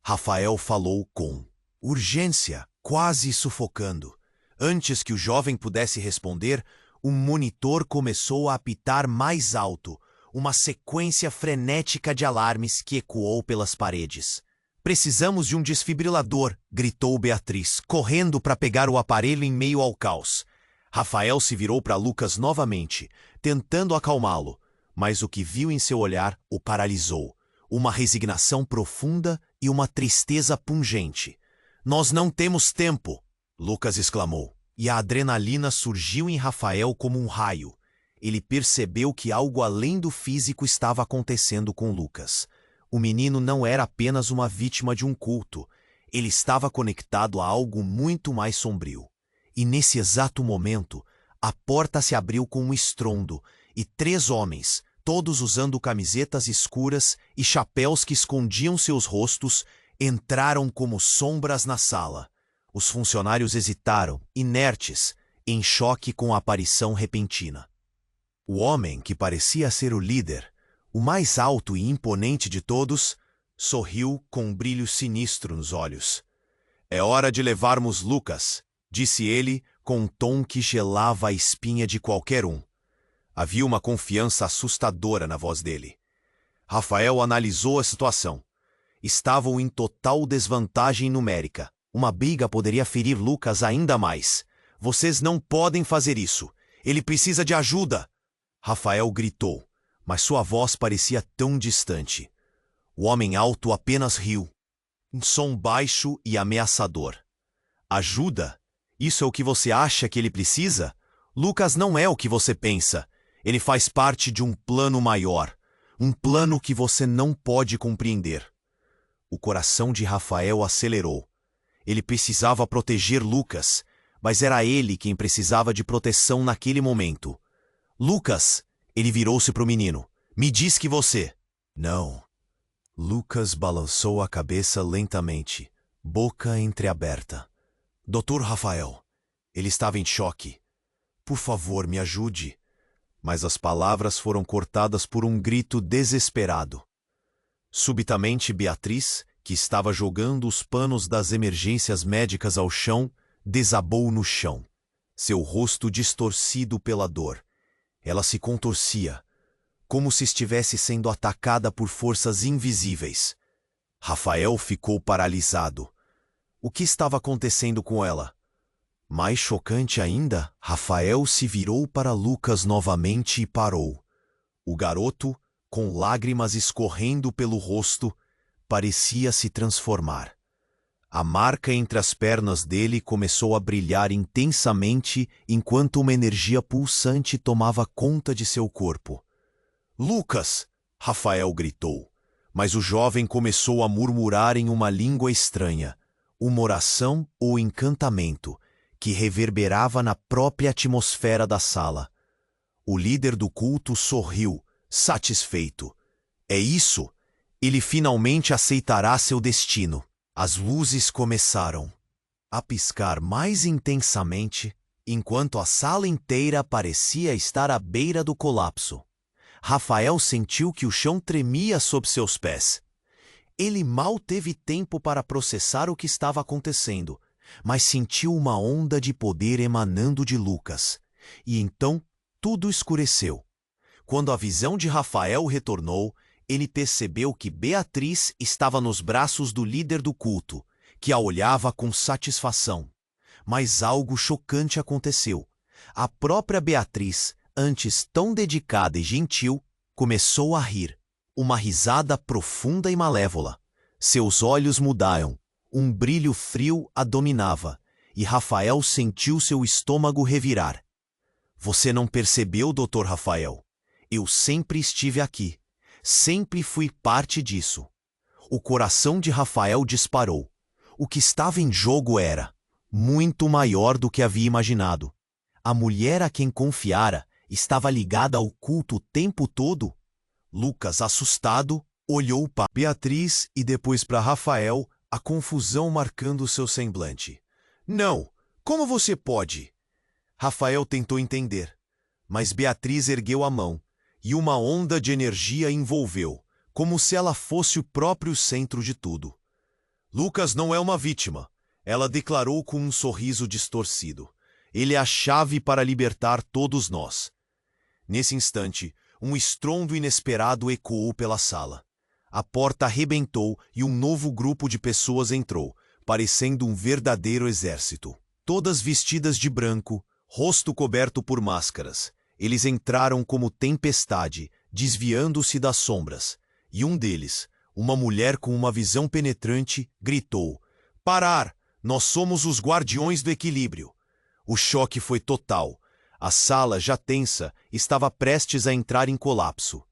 Rafael falou com urgência, quase sufocando. Antes que o jovem pudesse responder, o monitor começou a apitar mais alto, uma sequência frenética de alarmes que ecoou pelas paredes. Precisamos de um desfibrilador, gritou Beatriz, correndo para pegar o aparelho em meio ao caos. Rafael se virou para Lucas novamente, tentando acalmá-lo, mas o que viu em seu olhar o paralisou. Uma resignação profunda e uma tristeza pungente. Nós não temos tempo, Lucas exclamou, e a adrenalina surgiu em Rafael como um raio. Ele percebeu que algo além do físico estava acontecendo com Lucas. O menino não era apenas uma vítima de um culto. Ele estava conectado a algo muito mais sombrio. E nesse exato momento, a porta se abriu com um estrondo, e 3 homens, todos usando camisetas escuras e chapéus que escondiam seus rostos, entraram como sombras na sala. Os funcionários hesitaram, inertes, em choque com a aparição repentina. O homem, que parecia ser o líder, o mais alto e imponente de todos, sorriu com um brilho sinistro nos olhos. É hora de levarmos Lucas, disse ele com um tom que gelava a espinha de qualquer um. Havia uma confiança assustadora na voz dele. Rafael analisou a situação. Estavam em total desvantagem numérica. Uma briga poderia ferir Lucas ainda mais. Vocês não podem fazer isso. Ele precisa de ajuda. Rafael gritou, mas sua voz parecia tão distante. O homem alto apenas riu. Um som baixo e ameaçador. Ajuda? Isso é o que você acha que ele precisa? Lucas não é o que você pensa. Ele faz parte de um plano maior. Um plano que você não pode compreender. O coração de Rafael acelerou. Ele precisava proteger Lucas, mas era ele quem precisava de proteção naquele momento. Lucas! Ele virou-se para o menino. Me diz que você... Não. Lucas balançou a cabeça lentamente, boca entreaberta. Doutor Rafael. Ele estava em choque. Por favor, me ajude. Mas as palavras foram cortadas por um grito desesperado. Subitamente, Beatriz, que estava jogando os panos das emergências médicas ao chão, desabou no chão, seu rosto distorcido pela dor. Ela se contorcia, como se estivesse sendo atacada por forças invisíveis. Rafael ficou paralisado. O que estava acontecendo com ela? Mais chocante ainda, Rafael se virou para Lucas novamente e parou. O garoto, com lágrimas escorrendo pelo rosto, parecia se transformar. A marca entre as pernas dele começou a brilhar intensamente enquanto uma energia pulsante tomava conta de seu corpo. Lucas! Rafael gritou, mas o jovem começou a murmurar em uma língua estranha, uma oração ou encantamento, que reverberava na própria atmosfera da sala. O líder do culto sorriu, satisfeito. É isso! Ele finalmente aceitará seu destino. As luzes começaram a piscar mais intensamente, enquanto a sala inteira parecia estar à beira do colapso. Rafael sentiu que o chão tremia sob seus pés. Ele mal teve tempo para processar o que estava acontecendo, mas sentiu uma onda de poder emanando de Lucas. E então tudo escureceu. Quando a visão de Rafael retornou, ele percebeu que Beatriz estava nos braços do líder do culto, que a olhava com satisfação. Mas algo chocante aconteceu. A própria Beatriz, antes tão dedicada e gentil, começou a rir. Uma risada profunda e malévola. Seus olhos mudaram. Um brilho frio a dominava, e Rafael sentiu seu estômago revirar. Você não percebeu, Dr. Rafael? Eu sempre estive aqui. Sempre fui parte disso. O coração de Rafael disparou. O que estava em jogo era muito maior do que havia imaginado. A mulher a quem confiara estava ligada ao culto o tempo todo. Lucas, assustado, olhou para Beatriz e depois para Rafael, a confusão marcando seu semblante. Não! Como você pode? Rafael tentou entender, mas Beatriz ergueu a mão, e uma onda de energia envolveu, como se ela fosse o próprio centro de tudo. Lucas não é uma vítima, ela declarou com um sorriso distorcido. Ele é a chave para libertar todos nós. Nesse instante, um estrondo inesperado ecoou pela sala. A porta arrebentou e um novo grupo de pessoas entrou, parecendo um verdadeiro exército. Todas vestidas de branco, rosto coberto por máscaras. Eles entraram como tempestade, desviando-se das sombras. E um deles, uma mulher com uma visão penetrante, gritou: "Parar! Nós somos os guardiões do equilíbrio." O choque foi total. A sala, já tensa, estava prestes a entrar em colapso.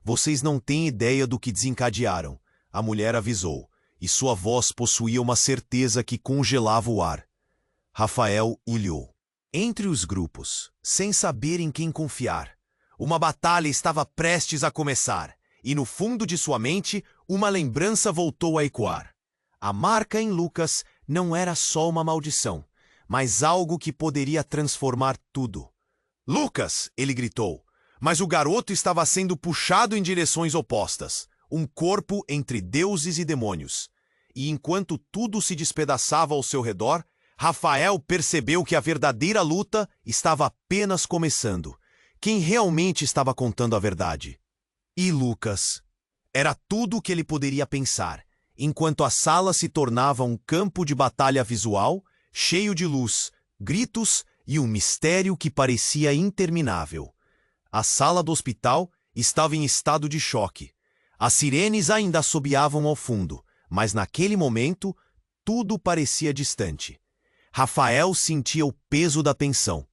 "Vocês não têm ideia do que desencadearam", a mulher avisou, e sua voz possuía uma certeza que congelava o ar. Rafael olhou. Entre os grupos, sem saber em quem confiar. Uma batalha estava prestes a começar, e no fundo de sua mente, uma lembrança voltou a ecoar. A marca em Lucas não era só uma maldição, mas algo que poderia transformar tudo. "Lucas!" ele gritou, mas o garoto estava sendo puxado em direções opostas, um corpo entre deuses e demônios. E enquanto tudo se despedaçava ao seu redor, Rafael percebeu que a verdadeira luta estava apenas começando. Quem realmente estava contando a verdade? E Lucas? Era tudo o que ele poderia pensar, enquanto a sala se tornava um campo de batalha visual, cheio de luz, gritos e um mistério que parecia interminável. A sala do hospital estava em estado de choque. As sirenes ainda assobiavam ao fundo, mas naquele momento, tudo parecia distante. Rafael sentia o peso da tensão.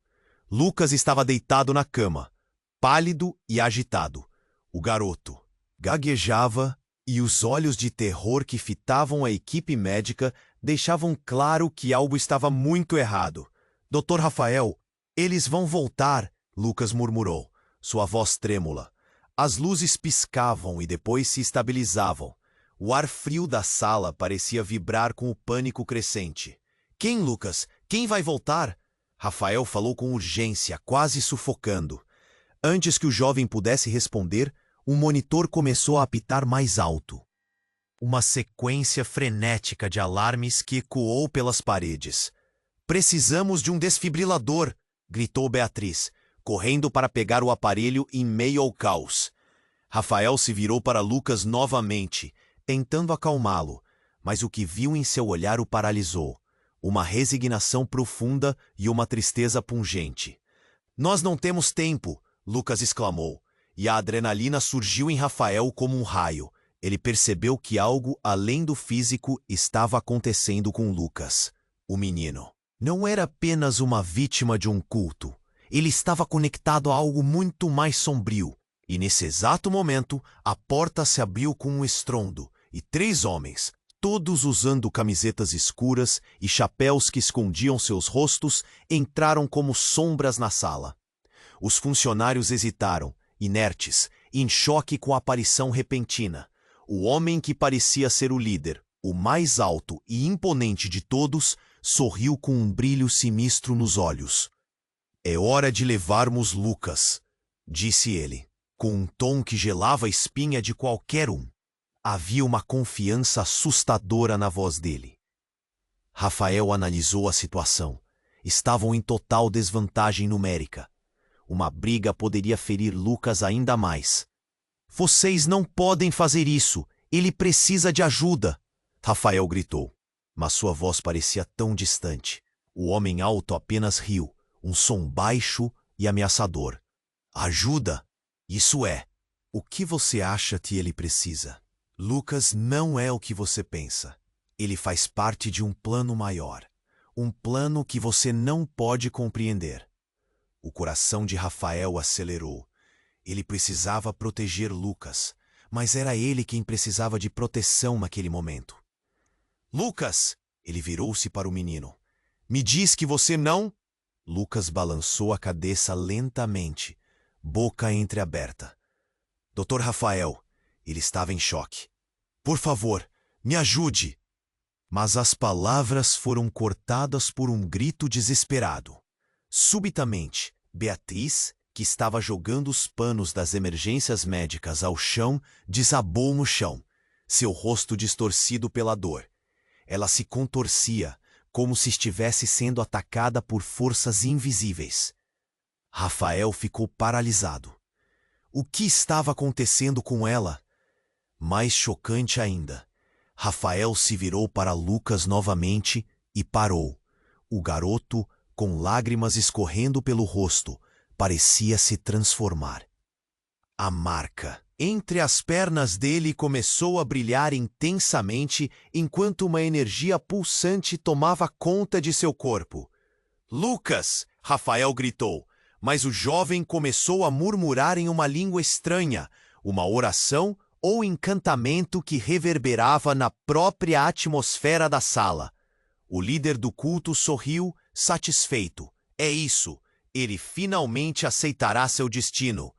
Lucas estava deitado na cama, pálido e agitado. O garoto gaguejava e os olhos de terror que fitavam a equipe médica deixavam claro que algo estava muito errado. "Dr. Rafael, eles vão voltar", Lucas murmurou, sua voz trêmula. As luzes piscavam e depois se estabilizavam. O ar frio da sala parecia vibrar com o pânico crescente. "Quem, Lucas? Quem vai voltar?" Rafael falou com urgência, quase sufocando. Antes que o jovem pudesse responder, um monitor começou a apitar mais alto. Uma sequência frenética de alarmes que ecoou pelas paredes. "Precisamos de um desfibrilador", gritou Beatriz, correndo para pegar o aparelho em meio ao caos. Rafael se virou para Lucas novamente, tentando acalmá-lo, mas o que viu em seu olhar o paralisou. Uma resignação profunda e uma tristeza pungente. "Nós não temos tempo", Lucas exclamou, e a adrenalina surgiu em Rafael como um raio. Ele percebeu que algo além do físico estava acontecendo com Lucas. O menino não era apenas uma vítima de um culto. Ele estava conectado a algo muito mais sombrio. E nesse exato momento, a porta se abriu com um estrondo, e 3 homens, todos usando camisetas escuras e chapéus que escondiam seus rostos, entraram como sombras na sala. Os funcionários hesitaram, inertes, em choque com a aparição repentina. O homem que parecia ser o líder, o mais alto e imponente de todos, sorriu com um brilho sinistro nos olhos. "É hora de levarmos Lucas", disse ele, com um tom que gelava a espinha de qualquer um. Havia uma confiança assustadora na voz dele. Rafael analisou a situação. Estavam em total desvantagem numérica. Uma briga poderia ferir Lucas ainda mais. "Vocês não podem fazer isso! Ele precisa de ajuda!" Rafael gritou, mas sua voz parecia tão distante. O homem alto apenas riu, um som baixo e ameaçador. "Ajuda? Isso é. O que você acha que ele precisa? Lucas não é o que você pensa. Ele faz parte de um plano maior. Um plano que você não pode compreender." O coração de Rafael acelerou. Ele precisava proteger Lucas, mas era ele quem precisava de proteção naquele momento. "Lucas!" Ele virou-se para o menino. "Me diz que você não..." Lucas balançou a cabeça lentamente, boca entreaberta. "Dr. Rafael." Ele estava em choque. "Por favor, me ajude." Mas as palavras foram cortadas por um grito desesperado. Subitamente, Beatriz, que estava jogando os panos das emergências médicas ao chão, desabou no chão, seu rosto distorcido pela dor. Ela se contorcia, como se estivesse sendo atacada por forças invisíveis. Rafael ficou paralisado. O que estava acontecendo com ela? Mais chocante ainda, Rafael se virou para Lucas novamente e parou. O garoto, com lágrimas escorrendo pelo rosto, parecia se transformar. A marca entre as pernas dele começou a brilhar intensamente enquanto uma energia pulsante tomava conta de seu corpo. "Lucas!" Rafael gritou, mas o jovem começou a murmurar em uma língua estranha, uma oração ou encantamento que reverberava na própria atmosfera da sala. O líder do culto sorriu, satisfeito. "É isso! Ele finalmente aceitará seu destino."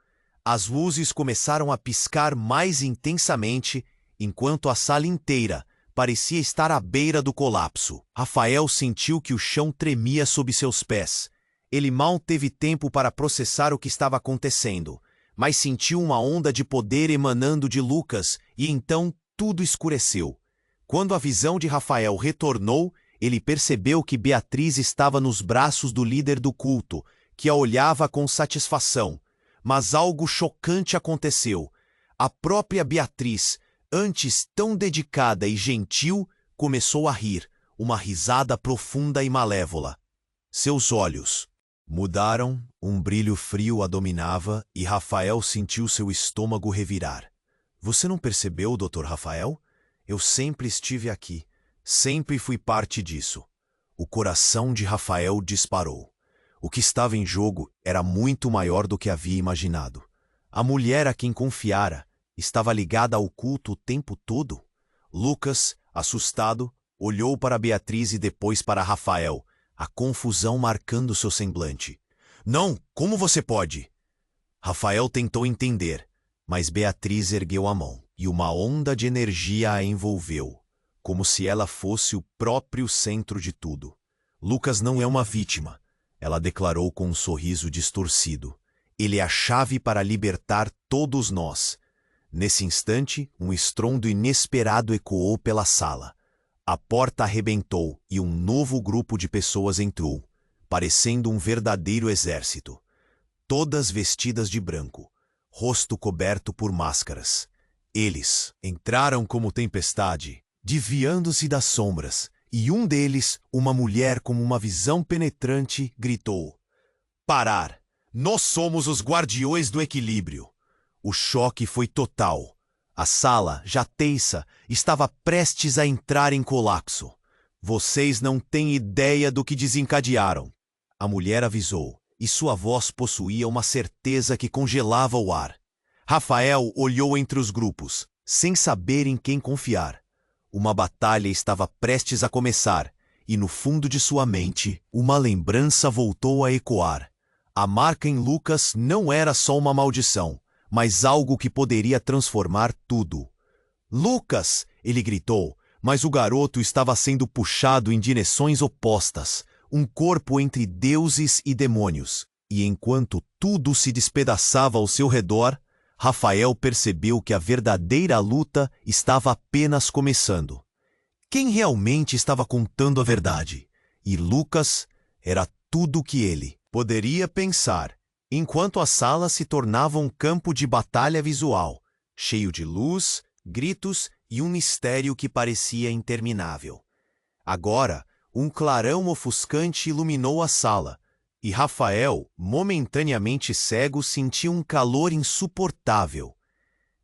As luzes começaram a piscar mais intensamente, enquanto a sala inteira parecia estar à beira do colapso. Rafael sentiu que o chão tremia sob seus pés. Ele mal teve tempo para processar o que estava acontecendo, mas sentiu uma onda de poder emanando de Lucas e então tudo escureceu. Quando a visão de Rafael retornou, ele percebeu que Beatriz estava nos braços do líder do culto, que a olhava com satisfação. Mas algo chocante aconteceu. A própria Beatriz, antes tão dedicada e gentil, começou a rir, uma risada profunda e malévola. Seus olhos mudaram, um brilho frio a dominava e Rafael sentiu seu estômago revirar. "Você não percebeu, Dr. Rafael? Eu sempre estive aqui. Sempre fui parte disso." O coração de Rafael disparou. O que estava em jogo era muito maior do que havia imaginado. A mulher a quem confiara estava ligada ao culto o tempo todo. Lucas, assustado, olhou para Beatriz e depois para Rafael, a confusão marcando seu semblante. "Não, como você pode?" Rafael tentou entender, mas Beatriz ergueu a mão e uma onda de energia a envolveu, como se ela fosse o próprio centro de tudo. "Lucas não é uma vítima", ela declarou com um sorriso distorcido. "Ele é a chave para libertar todos nós." Nesse instante, um estrondo inesperado ecoou pela sala. A porta arrebentou e um novo grupo de pessoas entrou, parecendo um verdadeiro exército. Todas vestidas de branco, rosto coberto por máscaras. Eles entraram como tempestade, desviando-se das sombras, e um deles, uma mulher com uma visão penetrante, gritou: "Parar! Nós somos os guardiões do equilíbrio." O choque foi total. A sala, já tensa, estava prestes a entrar em colapso. "Vocês não têm ideia do que desencadearam." A mulher avisou, e sua voz possuía uma certeza que congelava o ar. Rafael olhou entre os grupos, sem saber em quem confiar. Uma batalha estava prestes a começar, e no fundo de sua mente, uma lembrança voltou a ecoar. A marca em Lucas não era só uma maldição, mas algo que poderia transformar tudo. Lucas! Ele gritou, mas o garoto estava sendo puxado em direções opostas, um corpo entre deuses e demônios. E enquanto tudo se despedaçava ao seu redor, Rafael percebeu que a verdadeira luta estava apenas começando. Quem realmente estava contando a verdade? E Lucas era tudo o que ele poderia pensar, enquanto a sala se tornava um campo de batalha visual, cheio de luz, gritos e um mistério que parecia interminável. Agora, um clarão ofuscante iluminou a sala, e Rafael, momentaneamente cego, sentiu um calor insuportável.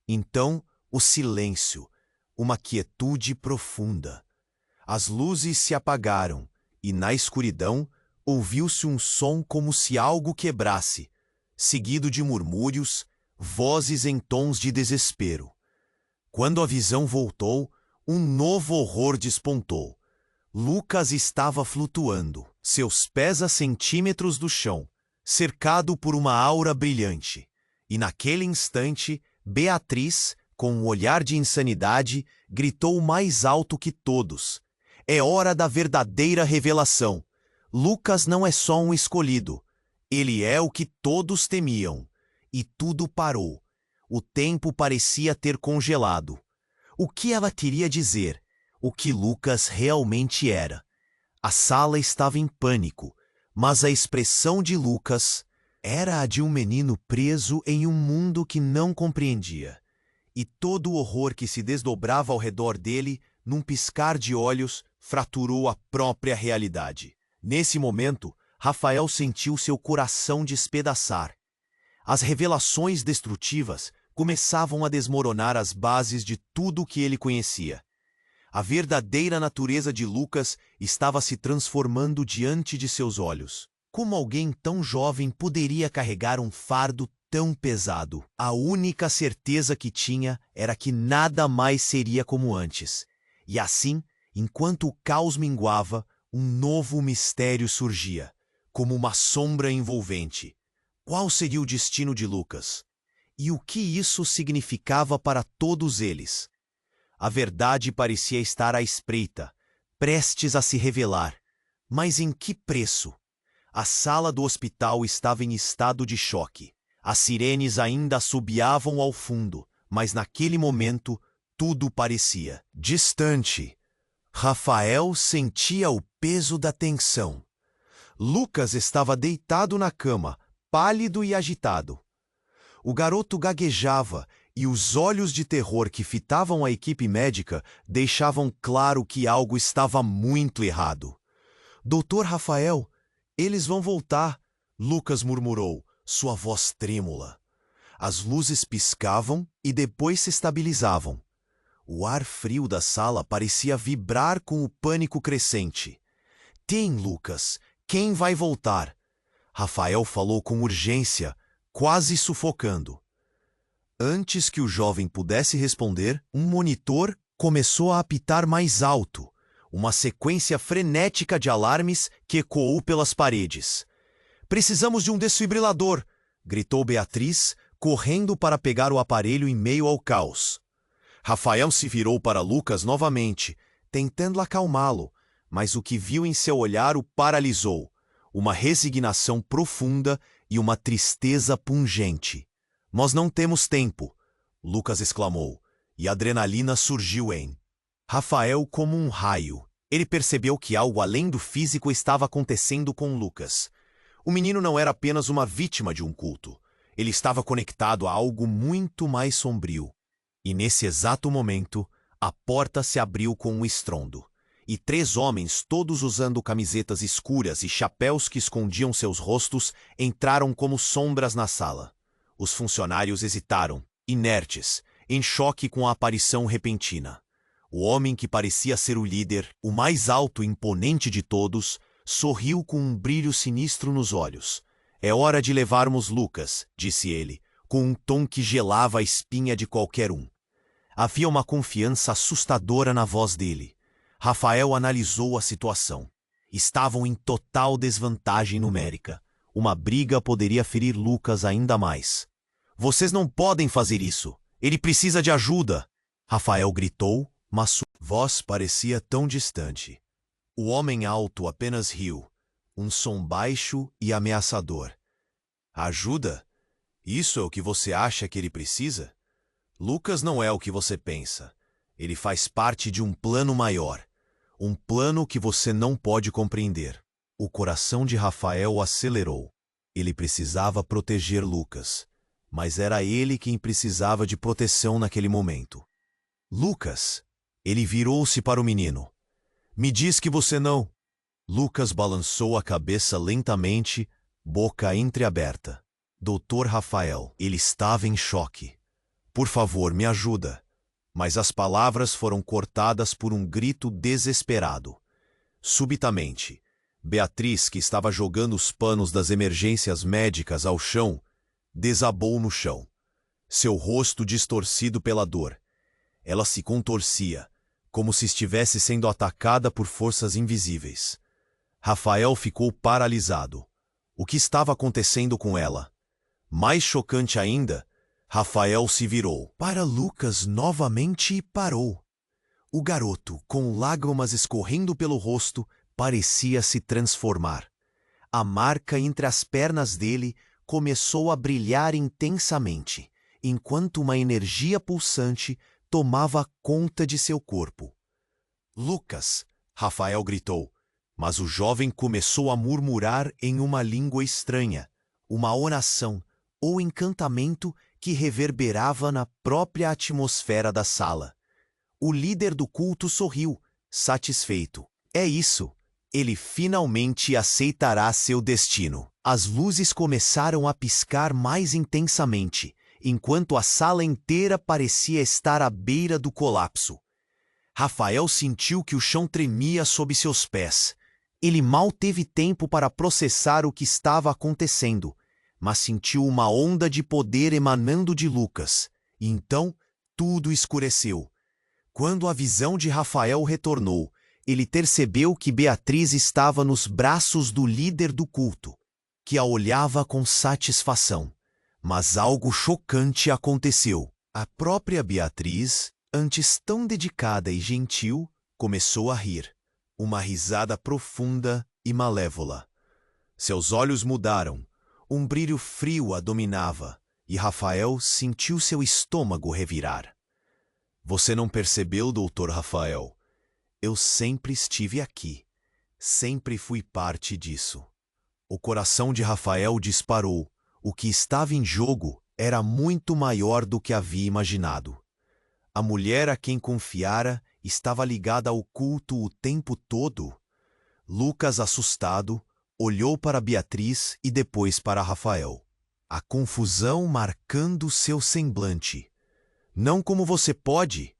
Então, o silêncio, uma quietude profunda. As luzes se apagaram, e na escuridão ouviu-se um som como se algo quebrasse, seguido de murmúrios, vozes em tons de desespero. Quando a visão voltou, um novo horror despontou. Lucas estava flutuando, seus pés a centímetros do chão, cercado por uma aura brilhante. E naquele instante, Beatriz, com um olhar de insanidade, gritou mais alto que todos. É hora da verdadeira revelação. Lucas não é só um escolhido. Ele é o que todos temiam. E tudo parou. O tempo parecia ter congelado. O que ela queria dizer? O que Lucas realmente era? A sala estava em pânico, mas a expressão de Lucas era a de um menino preso em um mundo que não compreendia. E todo o horror que se desdobrava ao redor dele, num piscar de olhos, fraturou a própria realidade. Nesse momento, Rafael sentiu seu coração despedaçar. As revelações destrutivas começavam a desmoronar as bases de tudo o que ele conhecia. A verdadeira natureza de Lucas estava se transformando diante de seus olhos. Como alguém tão jovem poderia carregar um fardo tão pesado? A única certeza que tinha era que nada mais seria como antes. E assim, enquanto o caos minguava, um novo mistério surgia, como uma sombra envolvente. Qual seria o destino de Lucas? E o que isso significava para todos eles? A verdade parecia estar à espreita, prestes a se revelar. Mas em que preço? A sala do hospital estava em estado de choque. As sirenes ainda assobiavam ao fundo, mas naquele momento tudo parecia distante. Rafael sentia o peso da tensão. Lucas estava deitado na cama, pálido e agitado. O garoto gaguejava e os olhos de terror que fitavam a equipe médica deixavam claro que algo estava muito errado. Doutor Rafael, eles vão voltar, Lucas murmurou, sua voz trêmula. As luzes piscavam e depois se estabilizavam. O ar frio da sala parecia vibrar com o pânico crescente. Tem, Lucas, quem vai voltar? Rafael falou com urgência, quase sufocando. Antes que o jovem pudesse responder, um monitor começou a apitar mais alto, uma sequência frenética de alarmes que ecoou pelas paredes. Precisamos de um desfibrilador, gritou Beatriz, correndo para pegar o aparelho em meio ao caos. Rafael se virou para Lucas novamente, tentando acalmá-lo, mas o que viu em seu olhar o paralisou, uma resignação profunda e uma tristeza pungente. Nós não temos tempo, Lucas exclamou, e a adrenalina surgiu em Rafael como um raio. Ele percebeu que algo além do físico estava acontecendo com Lucas. O menino não era apenas uma vítima de um culto. Ele estava conectado a algo muito mais sombrio. E nesse exato momento, a porta se abriu com um estrondo. E 3 homens, todos usando camisetas escuras e chapéus que escondiam seus rostos, entraram como sombras na sala. Os funcionários hesitaram, inertes, em choque com a aparição repentina. O homem que parecia ser o líder, o mais alto e imponente de todos, sorriu com um brilho sinistro nos olhos. É hora de levarmos Lucas, disse ele, com um tom que gelava a espinha de qualquer um. Havia uma confiança assustadora na voz dele. Rafael analisou a situação. Estavam em total desvantagem numérica. Uma briga poderia ferir Lucas ainda mais. Vocês não podem fazer isso. Ele precisa de ajuda. Rafael gritou, mas sua voz parecia tão distante. O homem alto apenas riu, um som baixo e ameaçador. Ajuda? Isso é o que você acha que ele precisa? Lucas não é o que você pensa. Ele faz parte de um plano maior. Um plano que você não pode compreender. O coração de Rafael acelerou. Ele precisava proteger Lucas, mas era ele quem precisava de proteção naquele momento. Lucas! Ele virou-se para o menino. Me diz que você não... Lucas balançou a cabeça lentamente, boca entreaberta. Doutor Rafael, ele estava em choque. Por favor, me ajuda. Mas as palavras foram cortadas por um grito desesperado. Subitamente, Beatriz, que estava jogando os panos das emergências médicas ao chão, desabou no chão. Seu rosto distorcido pela dor. Ela se contorcia, como se estivesse sendo atacada por forças invisíveis. Rafael ficou paralisado. O que estava acontecendo com ela? Mais chocante ainda, Rafael se virou para Lucas novamente e parou. O garoto, com lágrimas escorrendo pelo rosto, parecia se transformar. A marca entre as pernas dele começou a brilhar intensamente, enquanto uma energia pulsante tomava conta de seu corpo. Lucas! Rafael gritou, mas o jovem começou a murmurar em uma língua estranha, uma oração ou encantamento que reverberava na própria atmosfera da sala. O líder do culto sorriu, satisfeito. É isso. Ele finalmente aceitará seu destino. As luzes começaram a piscar mais intensamente, enquanto a sala inteira parecia estar à beira do colapso. Rafael sentiu que o chão tremia sob seus pés. Ele mal teve tempo para processar o que estava acontecendo, mas sentiu uma onda de poder emanando de Lucas. E então, tudo escureceu. Quando a visão de Rafael retornou, ele percebeu que Beatriz estava nos braços do líder do culto, que a olhava com satisfação. Mas algo chocante aconteceu. A própria Beatriz, antes tão dedicada e gentil, começou a rir. Uma risada profunda e malévola. Seus olhos mudaram. Um brilho frio a dominava, e Rafael sentiu seu estômago revirar. Você não percebeu, doutor Rafael? Eu sempre estive aqui. Sempre fui parte disso. O coração de Rafael disparou. O que estava em jogo era muito maior do que havia imaginado. A mulher a quem confiara estava ligada ao culto o tempo todo. Lucas, assustado, olhou para Beatriz e depois para Rafael. A confusão marcando seu semblante. Não como você pode.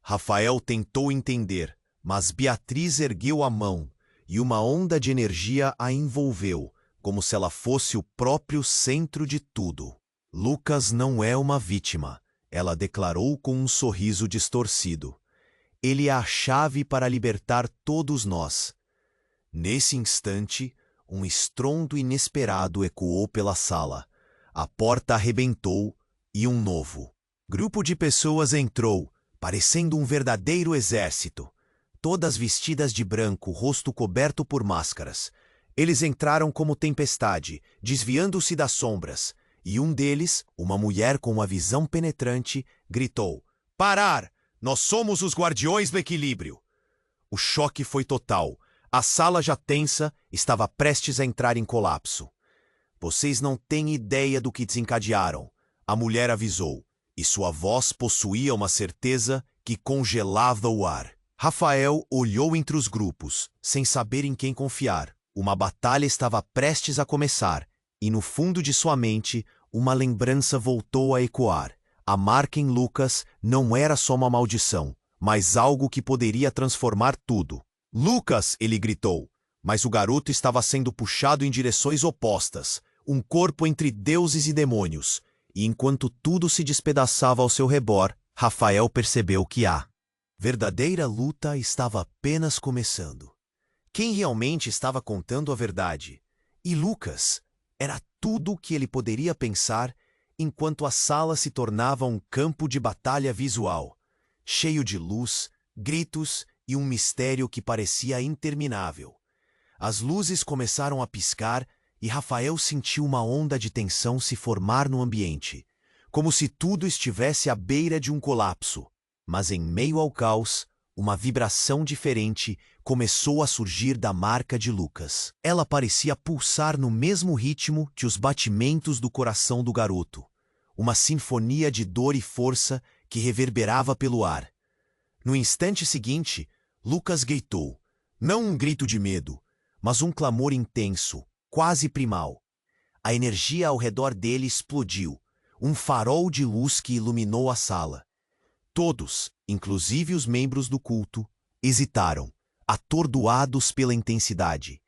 Rafael tentou entender, mas Beatriz ergueu a mão e uma onda de energia a envolveu, como se ela fosse o próprio centro de tudo. Lucas não é uma vítima, ela declarou com um sorriso distorcido. Ele é a chave para libertar todos nós. Nesse instante, um estrondo inesperado ecoou pela sala. A porta arrebentou e um novo grupo de pessoas entrou, parecendo um verdadeiro exército. Todas vestidas de branco, rosto coberto por máscaras. Eles entraram como tempestade, desviando-se das sombras, e um deles, uma mulher com uma visão penetrante, gritou: "Parar! Nós somos os guardiões do equilíbrio!" O choque foi total. A sala já tensa estava prestes a entrar em colapso. Vocês não têm ideia do que desencadearam, a mulher avisou, e sua voz possuía uma certeza que congelava o ar. Rafael olhou entre os grupos, sem saber em quem confiar. Uma batalha estava prestes a começar, e no fundo de sua mente, uma lembrança voltou a ecoar. A marca em Lucas não era só uma maldição, mas algo que poderia transformar tudo. "Lucas!" ele gritou, mas o garoto estava sendo puxado em direções opostas, um corpo entre deuses e demônios, e enquanto tudo se despedaçava ao seu redor, Rafael percebeu que a verdadeira luta estava apenas começando. Quem realmente estava contando a verdade? E Lucas? Era tudo o que ele poderia pensar enquanto a sala se tornava um campo de batalha visual, cheio de luz, gritos e um mistério que parecia interminável. As luzes começaram a piscar e Rafael sentiu uma onda de tensão se formar no ambiente, como se tudo estivesse à beira de um colapso. Mas em meio ao caos, uma vibração diferente começou a surgir da marca de Lucas. Ela parecia pulsar no mesmo ritmo que os batimentos do coração do garoto. Uma sinfonia de dor e força que reverberava pelo ar. No instante seguinte, Lucas gritou. Não um grito de medo, mas um clamor intenso, quase primal. A energia ao redor dele explodiu. Um farol de luz que iluminou a sala. Todos, inclusive os membros do culto, hesitaram, atordoados pela intensidade.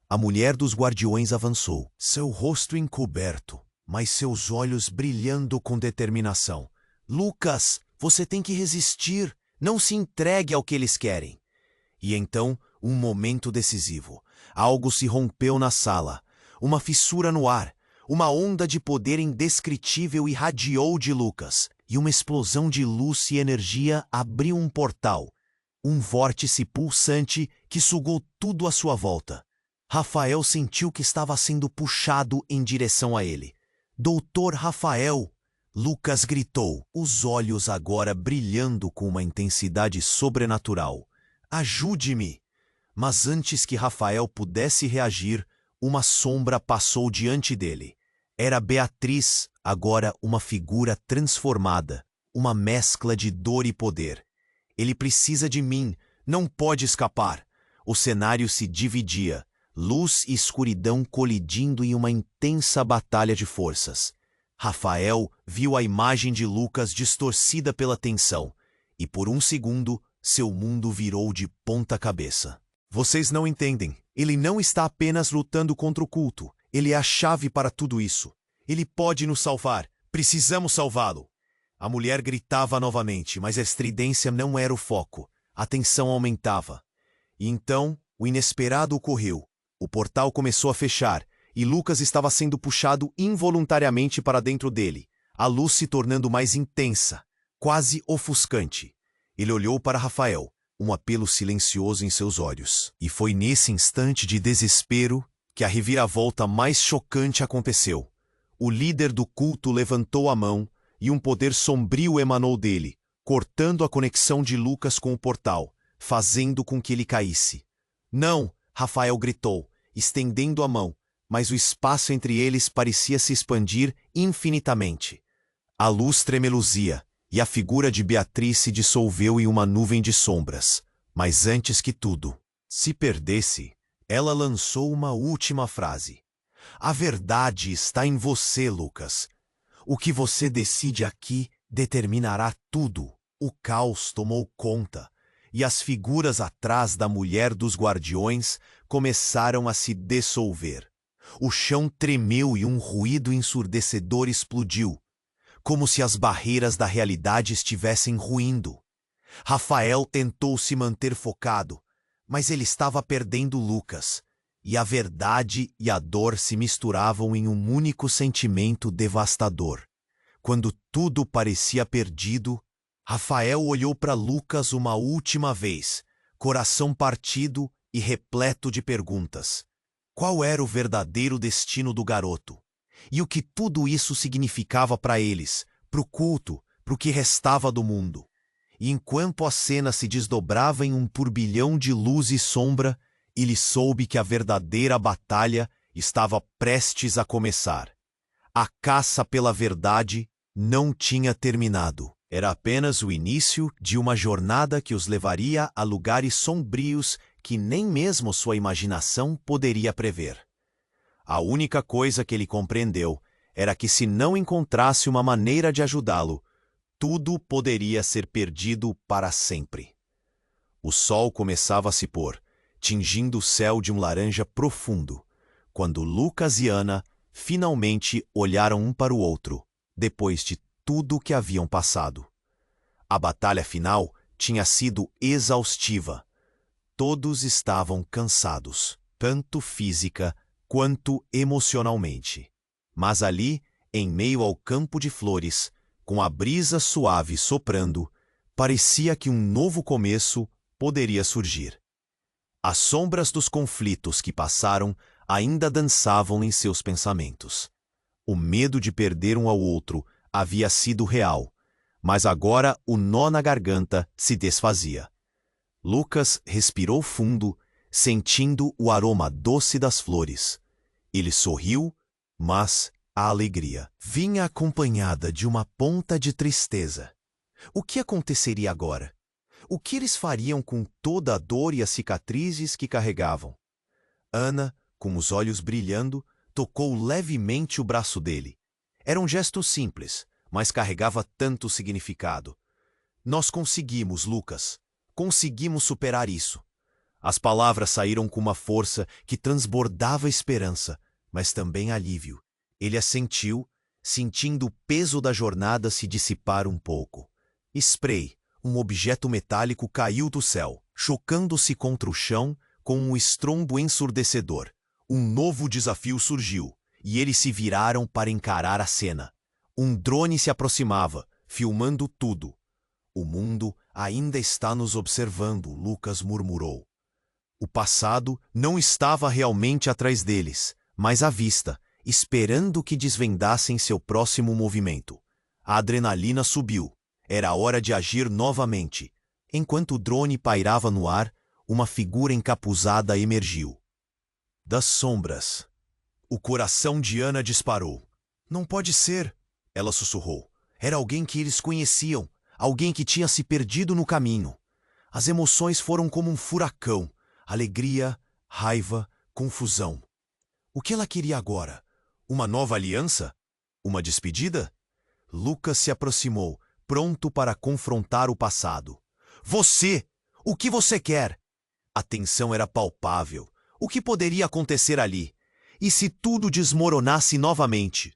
A mulher dos guardiões avançou, seu rosto encoberto, mas seus olhos brilhando com determinação. Lucas, você tem que resistir, não se entregue ao que eles querem. E então, um momento decisivo. Algo se rompeu na sala, uma fissura no ar, uma onda de poder indescritível irradiou de Lucas, e uma explosão de luz e energia abriu um portal, um vórtice pulsante que sugou tudo à sua volta. Rafael sentiu que estava sendo puxado em direção a ele. Doutor Rafael! Lucas gritou, os olhos agora brilhando com uma intensidade sobrenatural. Ajude-me! Mas antes que Rafael pudesse reagir, uma sombra passou diante dele. Era Beatriz, agora uma figura transformada, uma mescla de dor e poder. Ele precisa de mim, não pode escapar. O cenário se dividia, luz e escuridão colidindo em uma intensa batalha de forças. Rafael viu a imagem de Lucas distorcida pela tensão, e por um segundo, seu mundo virou de ponta cabeça. Vocês não entendem. Ele não está apenas lutando contra o culto. Ele é a chave para tudo isso. Ele pode nos salvar. Precisamos salvá-lo. A mulher gritava novamente, mas a estridência não era o foco. A tensão aumentava. E então, o inesperado ocorreu. O portal começou a fechar, e Lucas estava sendo puxado involuntariamente para dentro dele, a luz se tornando mais intensa, quase ofuscante. Ele olhou para Rafael, um apelo silencioso em seus olhos. E foi nesse instante de desespero que a reviravolta mais chocante aconteceu. O líder do culto levantou a mão e um poder sombrio emanou dele, cortando a conexão de Lucas com o portal, fazendo com que ele caísse. Não! Rafael gritou, estendendo a mão, mas o espaço entre eles parecia se expandir infinitamente. A luz tremeluzia, e a figura de Beatriz se dissolveu em uma nuvem de sombras. Mas antes que tudo se perdesse, ela lançou uma última frase. A verdade está em você, Lucas. O que você decide aqui determinará tudo. O caos tomou conta, e as figuras atrás da mulher dos guardiões começaram a se dissolver. O chão tremeu e um ruído ensurdecedor explodiu, como se as barreiras da realidade estivessem ruindo. Rafael tentou se manter focado, mas ele estava perdendo Lucas, e a verdade e a dor se misturavam em um único sentimento devastador. Quando tudo parecia perdido, Rafael olhou para Lucas uma última vez, coração partido e repleto de perguntas. Qual era o verdadeiro destino do garoto? E o que tudo isso significava para eles, para o culto, para o que restava do mundo? E enquanto a cena se desdobrava em um turbilhão de luz e sombra, ele soube que a verdadeira batalha estava prestes a começar. A caça pela verdade não tinha terminado. Era apenas o início de uma jornada que os levaria a lugares sombrios que nem mesmo sua imaginação poderia prever. A única coisa que ele compreendeu era que se não encontrasse uma maneira de ajudá-lo, tudo poderia ser perdido para sempre. O sol começava a se pôr, tingindo o céu de um laranja profundo, quando Lucas e Ana finalmente olharam um para o outro, depois de tudo o que haviam passado. A batalha final tinha sido exaustiva. Todos estavam cansados, tanto física quanto emocionalmente. Mas ali, em meio ao campo de flores, com a brisa suave soprando, parecia que um novo começo poderia surgir. As sombras dos conflitos que passaram ainda dançavam em seus pensamentos. O medo de perder um ao outro havia sido real, mas agora o nó na garganta se desfazia. Lucas respirou fundo, sentindo o aroma doce das flores. Ele sorriu, mas a alegria vinha acompanhada de uma ponta de tristeza. O que aconteceria agora? O que eles fariam com toda a dor e as cicatrizes que carregavam? Ana, com os olhos brilhando, tocou levemente o braço dele. Era um gesto simples, mas carregava tanto significado. Nós conseguimos, Lucas. Conseguimos superar isso. As palavras saíram com uma força que transbordava esperança, mas também alívio. Ele as sentiu, sentindo o peso da jornada se dissipar um pouco. Spray, um objeto metálico, caiu do céu, chocando-se contra o chão com um estrondo ensurdecedor. Um novo desafio surgiu, e eles se viraram para encarar a cena. Um drone se aproximava, filmando tudo. O mundo ainda está nos observando, Lucas murmurou. O passado não estava realmente atrás deles, mas à vista, esperando que desvendassem seu próximo movimento. A adrenalina subiu. Era hora de agir novamente. Enquanto o drone pairava no ar, uma figura encapuzada emergiu. Das sombras. O coração de Ana disparou. Não pode ser, ela sussurrou. Era alguém que eles conheciam, alguém que tinha se perdido no caminho. As emoções foram como um furacão. Alegria, raiva, confusão. O que ela queria agora? Uma nova aliança? Uma despedida? Lucas se aproximou, pronto para confrontar o passado. Você! O que você quer? A tensão era palpável. O que poderia acontecer ali? E se tudo desmoronasse novamente?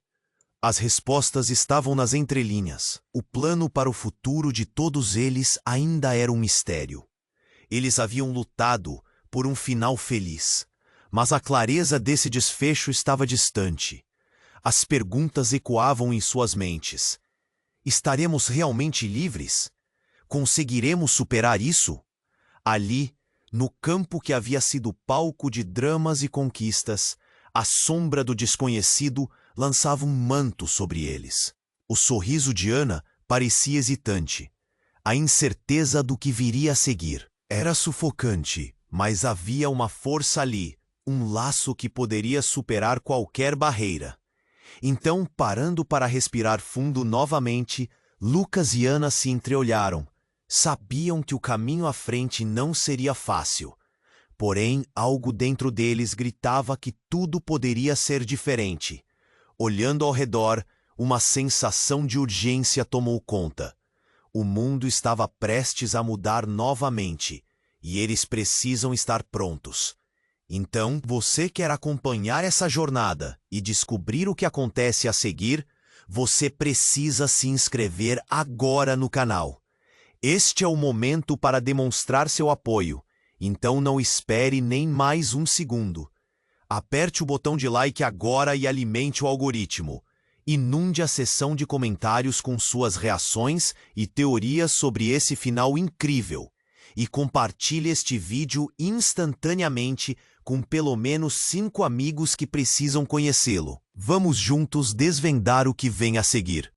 As respostas estavam nas entrelinhas. O plano para o futuro de todos eles ainda era um mistério. Eles haviam lutado por um final feliz, mas a clareza desse desfecho estava distante. As perguntas ecoavam em suas mentes. Estaremos realmente livres? Conseguiremos superar isso? Ali, no campo que havia sido palco de dramas e conquistas, a sombra do desconhecido lançava um manto sobre eles. O sorriso de Ana parecia hesitante. A incerteza do que viria a seguir era sufocante, mas havia uma força ali, um laço que poderia superar qualquer barreira. Então, parando para respirar fundo novamente, Lucas e Ana se entreolharam. Sabiam que o caminho à frente não seria fácil. Porém, algo dentro deles gritava que tudo poderia ser diferente. Olhando ao redor, uma sensação de urgência tomou conta. O mundo estava prestes a mudar novamente, e eles precisam estar prontos. Então, você quer acompanhar essa jornada e descobrir o que acontece a seguir? Você precisa se inscrever agora no canal. Este é o momento para demonstrar seu apoio, então não espere nem mais um segundo. Aperte o botão de like agora e alimente o algoritmo. Inunde a seção de comentários com suas reações e teorias sobre esse final incrível. E compartilhe este vídeo instantaneamente com pelo menos 5 amigos que precisam conhecê-lo. Vamos juntos desvendar o que vem a seguir.